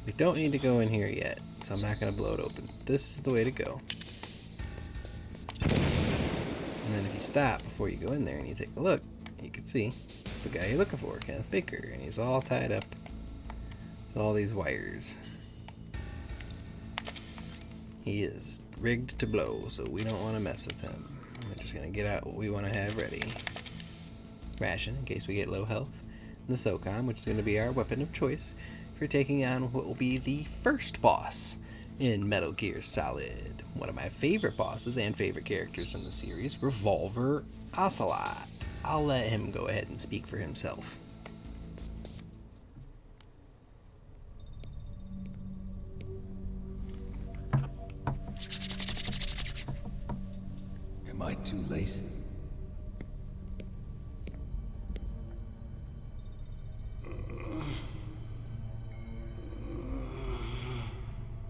We don't need to go in here yet, so I'm not going to blow it open. This is the way to go. And then if you stop before you go in there and you take a look, you can see it's the guy you're looking for, Kenneth Baker, and he's all tied up with all these wires. He is rigged to blow, so we don't want to mess with him. We're just going to get out what we want to have ready. Ration, in case we get low health. And the SOCOM, which is going to be our weapon of choice for taking on what will be the first boss in Metal Gear Solid. One of my favorite bosses and favorite characters in the series, Revolver Ocelot. I'll let him go ahead and speak for himself. Am I too late?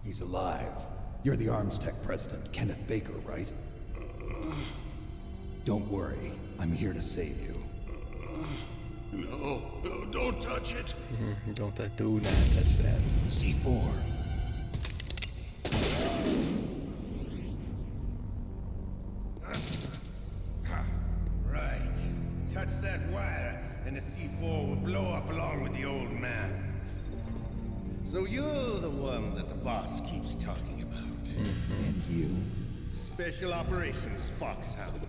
He's alive. You're the Arms Tech president, Kenneth Baker, right? Don't worry. I'm here to save you. No, don't touch it. Do not touch that. C4. Right. Touch that wire, and the C4 will blow up along with the old man. So you're the one that the boss keeps talking about. And you? Special Operations Foxhound.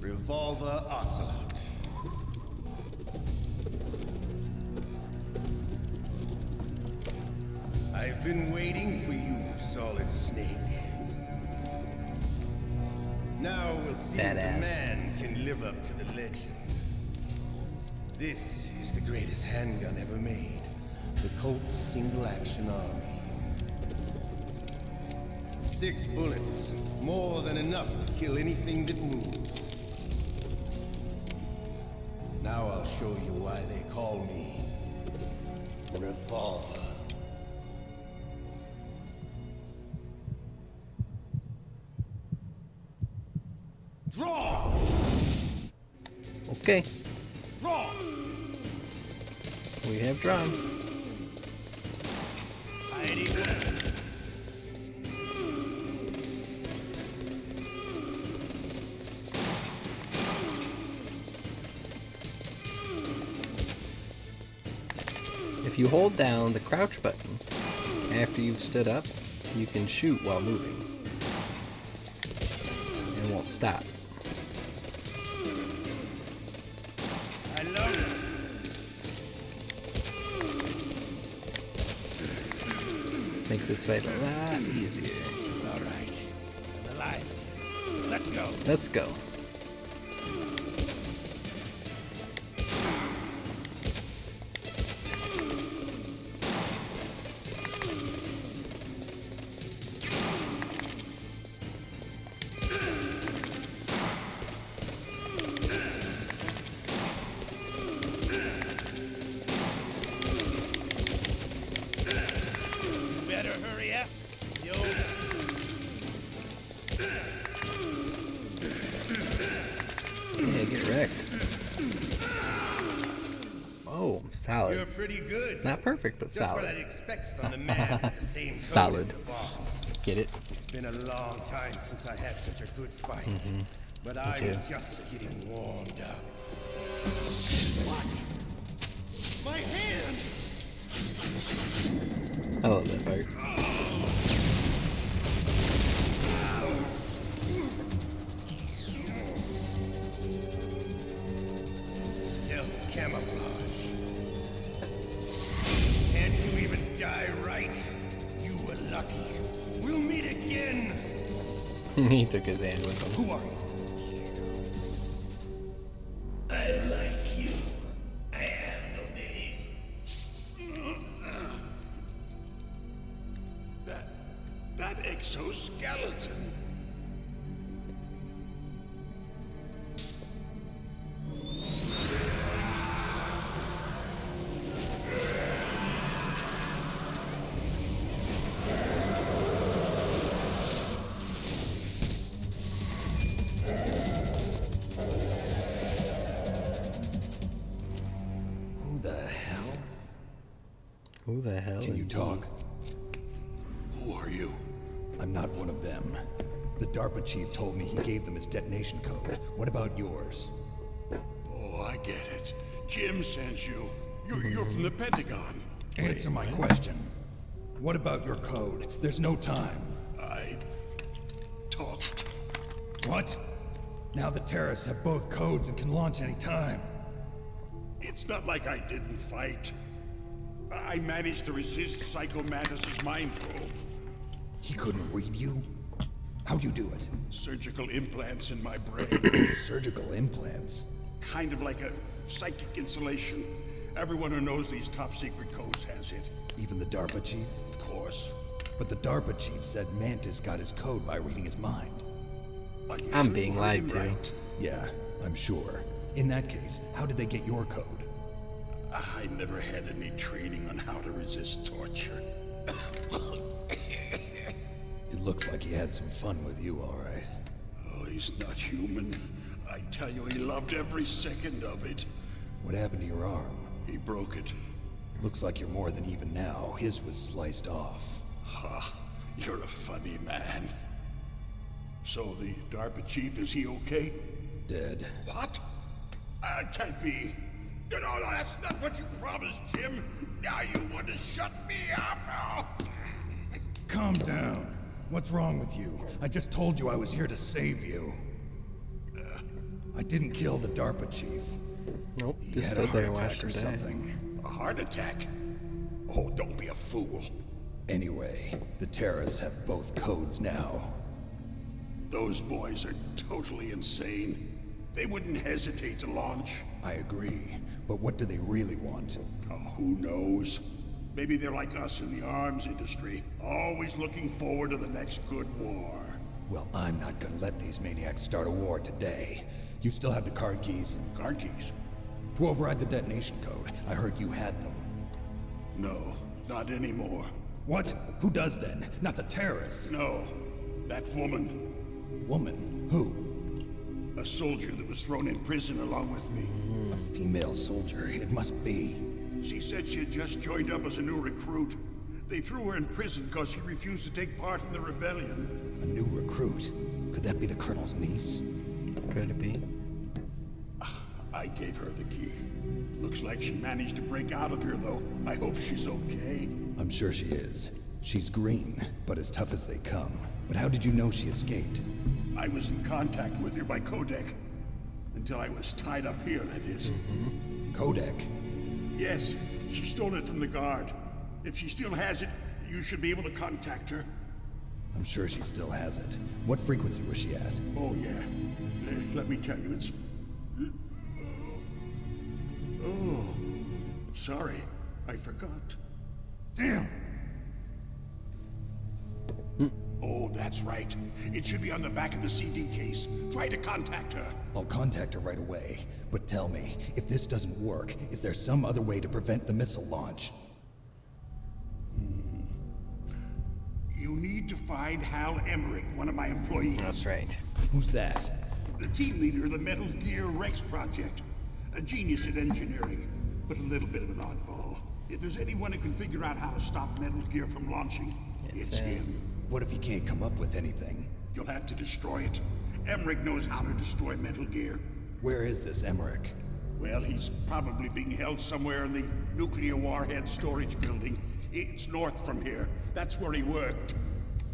Revolver Ocelot. I've been waiting for you, Solid Snake. Now we'll see if the man can live up to the legend. This is the greatest handgun ever made. The Colt Single Action Army. 6 bullets, more than enough to kill anything that moves. Now I'll show you why they call me Revolver. Draw! Okay. Draw! We have drawn. If you hold down the crouch button after you've stood up, you can shoot while moving. It won't stop. I love it. Makes this fight a lot easier. All right. I'm alive. Let's go. Let's go. Yeah, get wrecked. Oh, solid. You're pretty good. Not perfect, but Just solid. what I'd expect from the man at the same time Solid. as the boss. Get it? It's been a long time since I had such a good fight. But Me I'm too. just getting warmed up. What? My hand! I love that part. Stealth camouflage. Can't you even die right? You were lucky. We'll meet again. He took his hand with him. Who are you? I like you. I have no name. That exoskeleton. Who the hell? Can you indeed? talk? Who are you? I'm not one of them. The DARPA chief told me he gave them his detonation code. What about yours? Oh, I get it. Jim sent you. You're from the Pentagon. Answer my question. What about your code? There's no time. I talked. What? Now the terrorists have both codes and can launch any time. It's not like I didn't fight. I managed to resist Psycho Mantis's mind probe. He couldn't read you? How'd you do it? Surgical implants in my brain. Surgical implants? Kind of like a psychic insulation. Everyone who knows these top secret codes has it. Even the DARPA chief? Of course. But the DARPA chief said Mantis got his code by reading his mind. I'm being lied to. Right? Yeah, I'm sure. In that case, how did they get your code? I never had any training on how to resist torture. It looks like he had some fun with you, all right. Oh, he's not human. I tell you, he loved every second of it. What happened to your arm? He broke it. Looks like you're more than even now. His was sliced off. Ha, you're a funny man. So the DARPA chief, is he okay? Dead. What? Can't be. No, that's not what you promised, Jim. Now you want to shut me up? Oh. Calm down. What's wrong with you? I just told you I was here to save you. I didn't kill the DARPA chief. Nope, He just had stood a there heart and attack watched or him die. something. A heart attack? Oh, don't be a fool. Anyway, the terrorists have both codes now. Those boys are totally insane. They wouldn't hesitate to launch. I agree, but what do they really want? Oh, who knows? Maybe they're like us in the arms industry, always looking forward to the next good war. Well, I'm not gonna let these maniacs start a war today. You still have the card keys? Card keys? To override the detonation code. I heard you had them. No, not anymore. What? Who does then? Not the terrorists. No, that woman. Woman? Who? A soldier that was thrown in prison along with me. A female soldier. It must be. She said she had just joined up as a new recruit. They threw her in prison because she refused to take part in the rebellion. A new recruit? Could that be the colonel's niece? Could it be? I gave her the key. Looks like she managed to break out of here, though. I hope she's okay. I'm sure she is. She's green, but as tough as they come. But how did you know she escaped? I was in contact with her by codec. Until I was tied up here, that is. Codec? Yes, she stole it from the guard. If she still has it, you should be able to contact her. I'm sure she still has it. What frequency was she at? Oh, yeah. Let me tell you, it's... Oh, sorry. I forgot. Damn! Oh, that's right. It should be on the back of the CD case. Try to contact her. I'll contact her right away. But tell me, if this doesn't work, is there some other way to prevent the missile launch? You need to find Hal Emmerich, one of my employees. That's right. Who's that? The team leader of the Metal Gear Rex project. A genius at engineering, but a little bit of an oddball. If there's anyone who can figure out how to stop Metal Gear from launching, it's him. What if he can't come up with anything? You'll have to destroy it. Emmerich knows how to destroy Metal Gear. Where is this Emmerich? Well, he's probably being held somewhere in the nuclear warhead storage building. It's north from here. That's where he worked.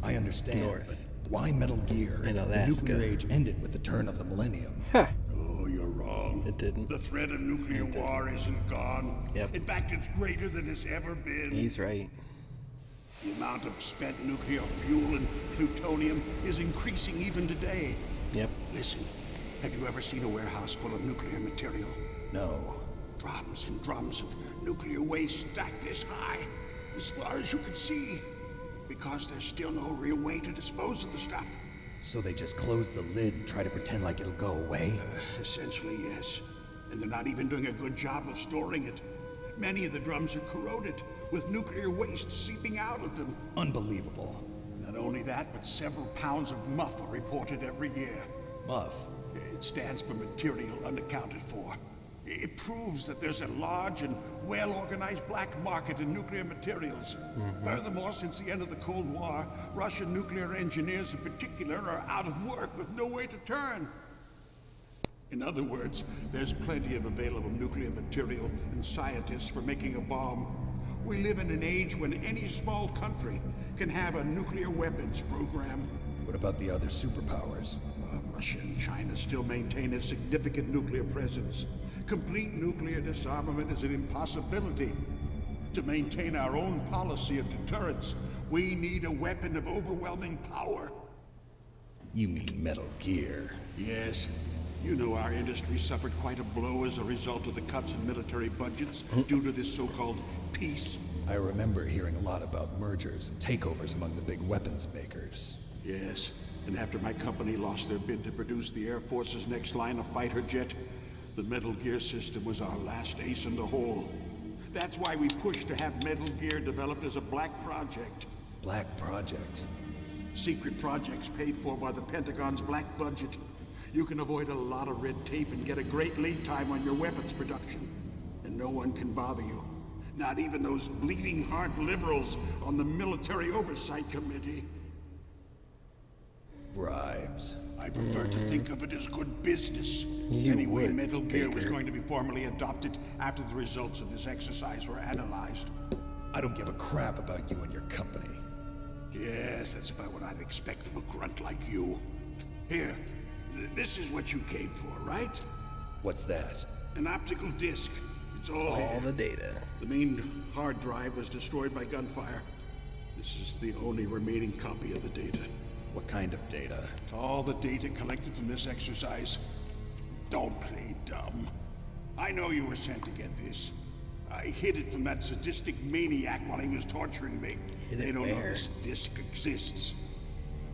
I understand, North. but why Metal Gear? In The Alaska. nuclear age ended with the turn of the millennium. Ha! Oh, you're wrong. It didn't. The threat of nuclear war isn't gone. Yep. In fact, it's greater than it's ever been. He's right. The amount of spent nuclear fuel and plutonium is increasing even today. Yep. Listen, have you ever seen a warehouse full of nuclear material? No. Drums and drums of nuclear waste stacked this high, as far as you can see, because there's still no real way to dispose of the stuff. So they just close the lid and try to pretend like it'll go away? Essentially, yes. And they're not even doing a good job of storing it. Many of the drums are corroded, with nuclear waste seeping out of them. Unbelievable. Not only that, but several pounds of MUF are reported every year. MUF? It stands for material unaccounted for. It proves that there's a large and well-organized black market in nuclear materials. Furthermore, since the end of the Cold War, Russian nuclear engineers in particular are out of work with no way to turn. In other words, there's plenty of available nuclear material and scientists for making a bomb. We live in an age when any small country can have a nuclear weapons program. What about the other superpowers? Russia and China still maintain a significant nuclear presence. Complete nuclear disarmament is an impossibility. To maintain our own policy of deterrence, we need a weapon of overwhelming power. You mean Metal Gear? Yes. You know our industry suffered quite a blow as a result of the cuts in military budgets due to this so-called peace. I remember hearing a lot about mergers and takeovers among the big weapons makers. Yes, and after my company lost their bid to produce the Air Force's next line of fighter jet, the Metal Gear system was our last ace in the hole. That's why we pushed to have Metal Gear developed as a black project. Black project? Secret projects paid for by the Pentagon's black budget. You can avoid a lot of red tape and get a great lead time on your weapons production. And no one can bother you. Not even those bleeding heart liberals on the Military Oversight Committee. Bribes. I prefer to think of it as good business. You Anyway, would, Metal Gear was Baker. going to be formally adopted after the results of this exercise were analyzed. I don't give a crap about you and your company. Yes, that's about what I'd expect from a grunt like you. Here, this is what you came for, right? What's that? An optical disc. It's all here. the data. The main hard drive was destroyed by gunfire. This is the only remaining copy of the data. What kind of data? All the data collected from this exercise. Don't play dumb. I know you were sent to get this. I hid it from that sadistic maniac while he was torturing me. Hid it They don't know where? this disc exists.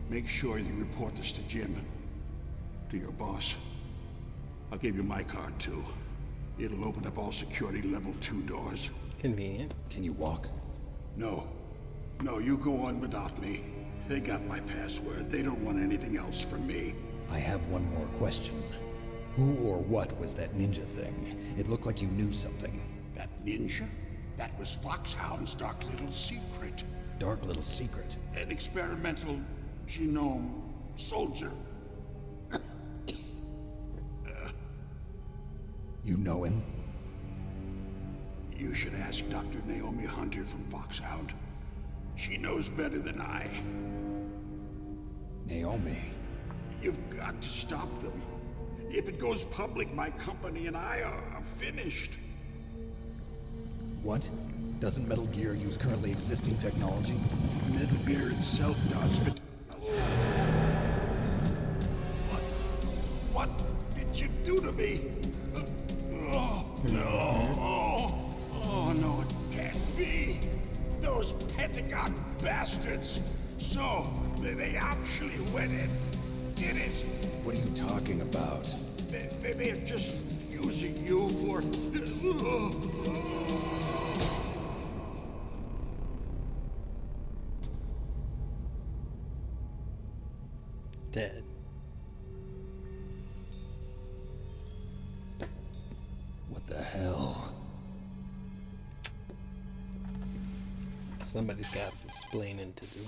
Make sure you report this to Jim. To your boss. I'll give you my card too. It'll open up all security level 2 doors. Convenient. Can you walk? No. No, you go on without me. They got my password. They don't want anything else from me. I have one more question. Who or what was that ninja thing? It looked like you knew something. That ninja? That was Foxhound's dark little secret. Dark little secret? An experimental genome soldier. You know him? You should ask Dr. Naomi Hunter from Foxhound. She knows better than I. Naomi? You've got to stop them. If it goes public, my company and I are finished. What? Doesn't Metal Gear use currently existing technology? Metal Gear itself does, but... What did you do to me? Oh, no. Oh, no, it can't be. Those Pentagon bastards. So, they actually went and did it. What are you talking about? They're just using you for... Dead. What the hell? Somebody's got some splaining to do.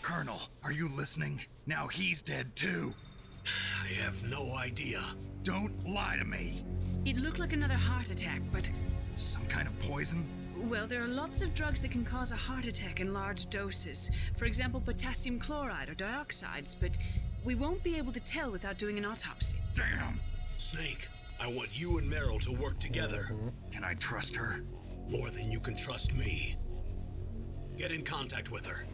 Colonel, are you listening? Now he's dead too. I have no idea. Don't lie to me. It looked like another heart attack, but... Some kind of poison? Well, there are lots of drugs that can cause a heart attack in large doses. For example, potassium chloride or dioxides, but we won't be able to tell without doing an autopsy. Damn. Snake, I want you and Meryl to work together. Can I trust her? More than you can trust me. Get in contact with her.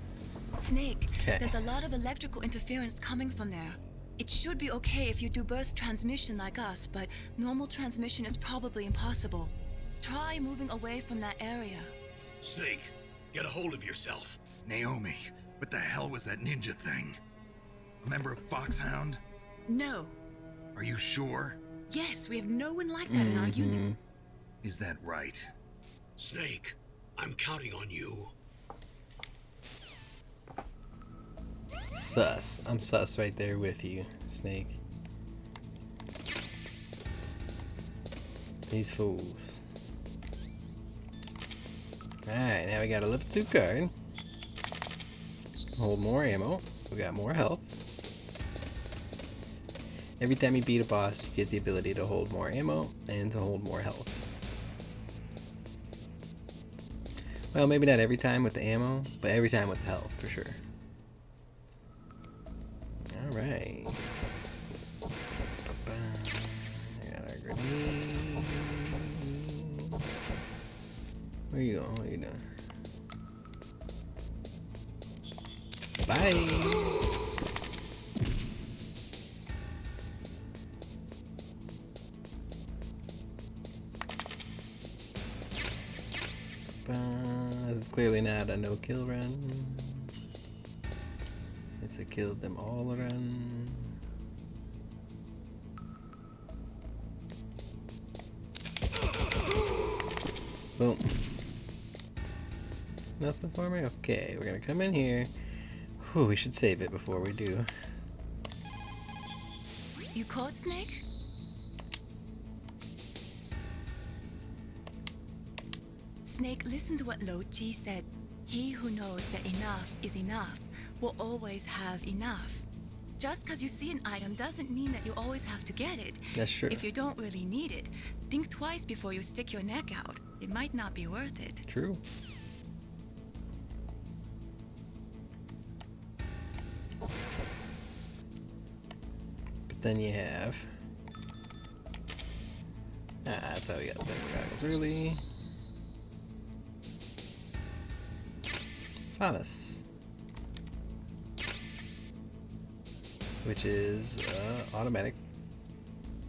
Snake, Okay. there's a lot of electrical interference coming from there. It should be okay if you do burst transmission like us, but normal transmission is probably impossible. Try moving away from that area. Snake, get a hold of yourself. Naomi, what the hell was that ninja thing? A member of Foxhound? No. Are you sure? Yes, we have no one like that in our unit. Is that right? Snake, I'm counting on you. Sus. I'm sus right there with you, Snake. These fools. Alright, now we got a level 2 card. Hold more ammo. We got more health. Every time you beat a boss, you get the ability to hold more ammo and to hold more health. Well, maybe not every time with the ammo, but every time with the health, for sure. Alright. I got our grenade. Where you going? What are you doing? Bye! This is clearly not a no-kill run. It's a kill them all run. Boom. Nothing for me? Okay, we're gonna come in here. Whew, we should save it before we do. You caught Snake? Snake, listen to what Lo Ji said. He who knows that enough is enough will always have enough. Just because you see an item doesn't mean that you always have to get it. That's true. If you don't really need it, think twice before you stick your neck out. It might not be worth it. True. But then you have... that's how we got the goggles early. Thomas. Which is automatic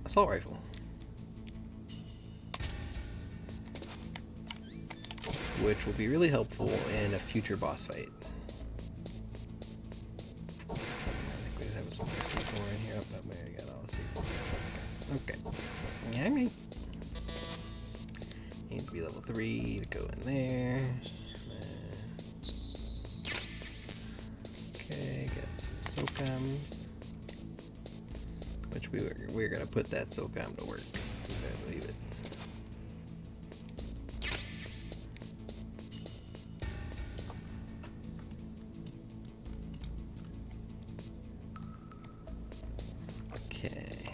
assault rifle. Which will be really helpful in a future boss fight. I think we have some more C4 in here. Oh, there you got all the C4. Okay. Yeah, I mean, need to be level 3 to go in there. Okay, got some SOCOMs. Which we're gonna put that SOCOM to work. You better believe it. Okay.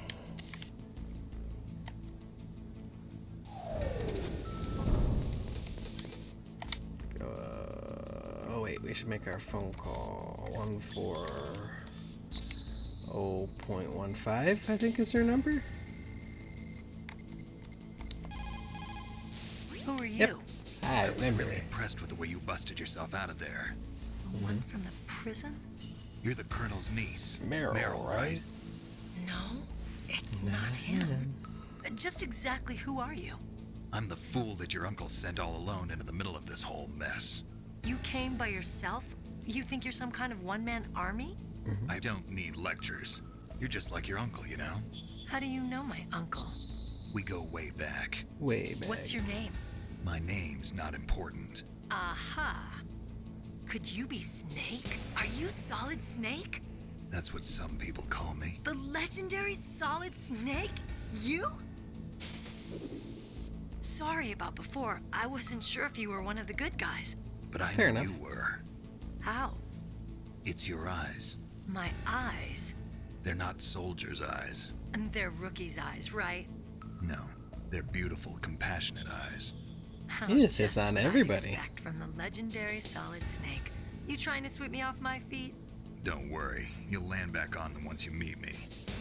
Oh wait, we should make our phone call. 140.15, I think is her number. Who are you? Yep. I remember. Really impressed with the way you busted yourself out of there. The one from the prison? You're the Colonel's niece. Meryl, right? No, it's not him. Just exactly who are you? I'm the fool that your uncle sent all alone into the middle of this whole mess. You came by yourself? You think you're some kind of one-man army? I don't need lectures. You're just like your uncle, you know? How do you know my uncle? We go way back. Way back. What's your name? My name's not important. Aha. Could you be Snake? Are you Solid Snake? That's what some people call me. The legendary Solid Snake? You? Sorry about before. I wasn't sure if you were one of the good guys. But I Fair knew enough. you were. How? It's your eyes. My eyes? They're not soldiers' eyes. And they're rookie's eyes, right? No, they're beautiful, compassionate eyes. He just hits Just on what I everybody. expect from the legendary Solid Snake. You trying to sweep me off my feet? Don't worry, you'll land back on them once you meet me.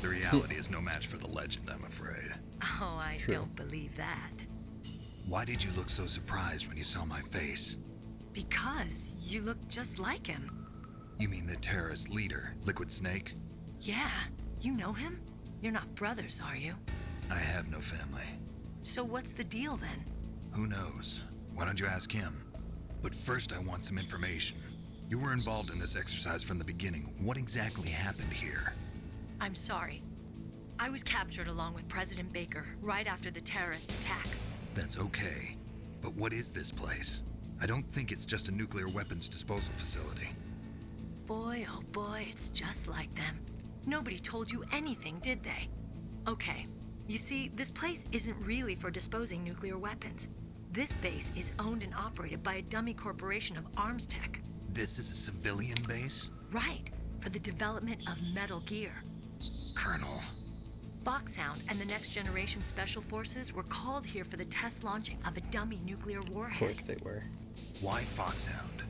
The reality is no match for the legend, I'm afraid. Oh, I True. don't believe that. Why did you look so surprised when you saw my face? Because you look just like him. You mean the terrorist leader, Liquid Snake? Yeah, you know him? You're not brothers, are you? I have no family. So what's the deal then? Who knows? Why don't you ask him? But first I want some information. You were involved in this exercise from the beginning. What exactly happened here? I'm sorry. I was captured along with President Baker right after the terrorist attack. That's okay. But what is this place? I don't think it's just a nuclear weapons disposal facility. Boy, oh boy, it's just like them. Nobody told you anything, did they? Okay, You see, this place isn't really for disposing nuclear weapons. This base is owned and operated by a dummy corporation of arms tech. This is a civilian base? Right, for the development of Metal Gear. Colonel. Foxhound and the Next Generation Special Forces were called here for the test launching of a dummy nuclear warhead. Of course they were. Why Foxhound?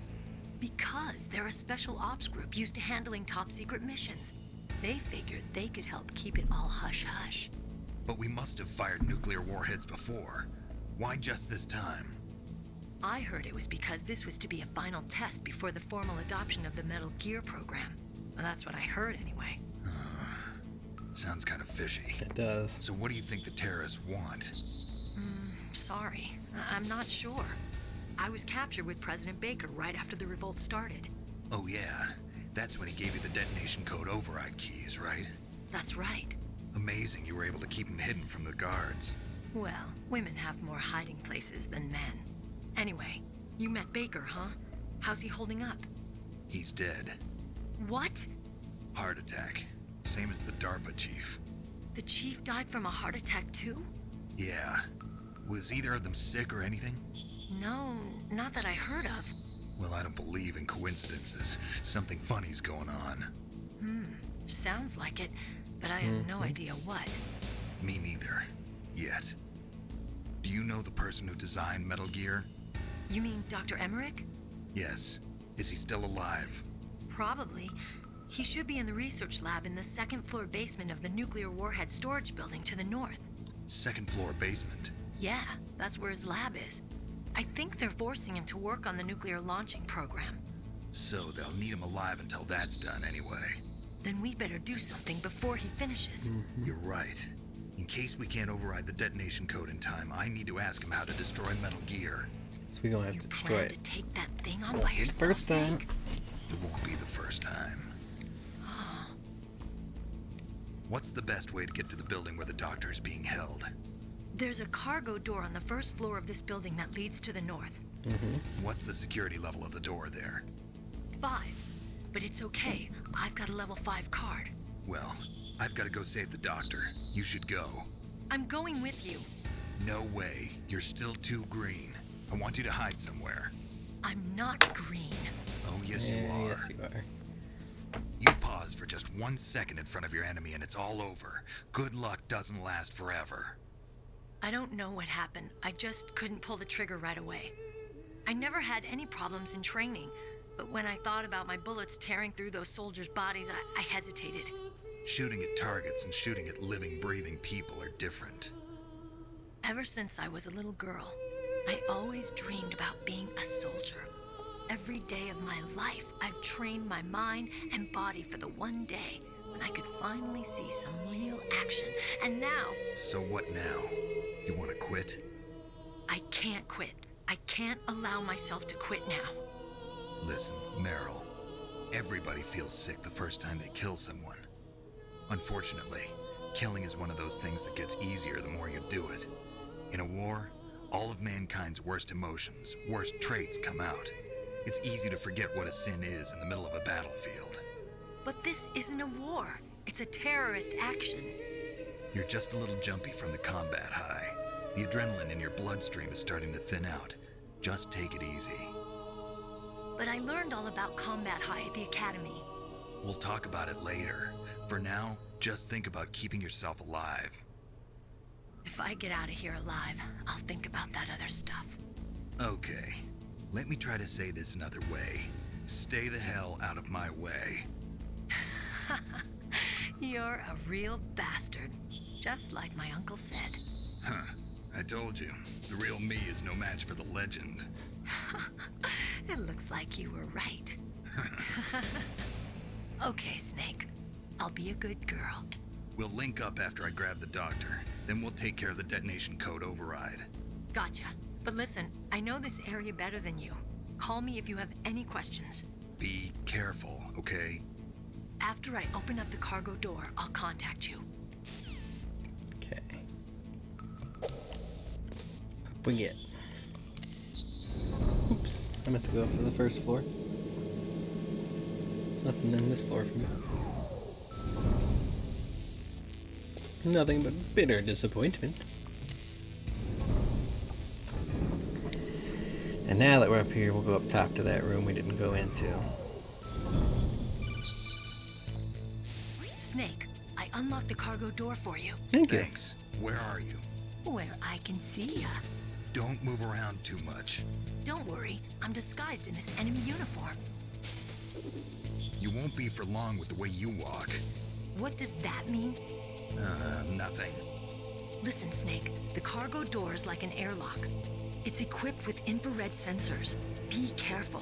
Because they're a special ops group used to handling top-secret missions. They figured they could help keep it all hush-hush. But we must have fired nuclear warheads before. Why just this time? I heard it was because this was to be a final test before the formal adoption of the Metal Gear program. Well, that's what I heard anyway. Sounds kind of fishy. It does. So what do you think the terrorists want? Sorry. I'm not sure. I was captured with President Baker right after the revolt started. Oh yeah, that's when he gave you the detonation code override keys, right? That's right. Amazing you were able to keep him hidden from the guards. Well, women have more hiding places than men. Anyway, you met Baker, huh? How's he holding up? He's dead. What? Heart attack. Same as the DARPA chief. The chief died from a heart attack too? Yeah. Was either of them sick or anything? No, not that I heard of. Well, I don't believe in coincidences. Something funny's going on. Sounds like it, but I have no idea what. Me neither. Yet. Do you know the person who designed Metal Gear? You mean Dr. Emmerich? Yes. Is he still alive? Probably. He should be in the research lab in the second-floor basement of the nuclear warhead storage building to the north. Second-floor basement? Yeah, that's where his lab is. I think they're forcing him to work on the nuclear launching program. So they'll need him alive until that's done anyway. Then we better do something before he finishes. You're right. In case we can't override the detonation code in time, I need to ask him how to destroy Metal Gear. So we're gonna have to destroy it. To take that thing on by yourself, first time. It won't be the first time. What's the best way to get to the building where the doctor is being held? There's a cargo door on the first floor of this building that leads to the north. What's the security level of the door there? 5. But it's okay. I've got a level 5 card. Well, I've got to go save the doctor. You should go. I'm going with you. No way. You're still too green. I want you to hide somewhere. I'm not green. Oh, yes you are. Yes, you are. You pause for just 1 second in front of your enemy and it's all over. Good luck doesn't last forever. I don't know what happened. I just couldn't pull the trigger right away. I never had any problems in training, but when I thought about my bullets tearing through those soldiers' bodies, I hesitated. Shooting at targets and shooting at living, breathing people are different. Ever since I was a little girl, I always dreamed about being a soldier. Every day of my life, I've trained my mind and body for the one day when I could finally see some real action. And now... So what now? You want to quit? I can't quit. I can't allow myself to quit now. Listen, Meryl. Everybody feels sick the first time they kill someone. Unfortunately, killing is one of those things that gets easier the more you do it. In a war, all of mankind's worst emotions, worst traits come out. It's easy to forget what a sin is in the middle of a battlefield. But this isn't a war. It's a terrorist action. You're just a little jumpy from the combat high. The adrenaline in your bloodstream is starting to thin out. Just take it easy. But I learned all about combat high at the academy. We'll talk about it later. For now, just think about keeping yourself alive. If I get out of here alive, I'll think about that other stuff. Okay. Let me try to say this another way. Stay the hell out of my way. You're a real bastard. Just like my uncle said. Huh. I told you. The real me is no match for the legend. It looks like you were right. Okay, Snake. I'll be a good girl. We'll link up after I grab the doctor. Then we'll take care of the detonation code override. Gotcha. But listen, I know this area better than you. Call me if you have any questions. Be careful, okay? After I open up the cargo door, I'll contact you. Okay. Up we get. Oops, I meant to go for the first floor. Nothing in this floor for me. Nothing but bitter disappointment. And now that we're up here, we'll go up top to that room we didn't go into. Snake, I unlocked the cargo door for you. Thank you. Thanks. Where are you? Where I can see ya. Don't move around too much. Don't worry, I'm disguised in this enemy uniform. You won't be for long with the way you walk. What does that mean? Nothing. Listen, Snake, the cargo door is like an airlock. It's equipped with infrared sensors. Be careful.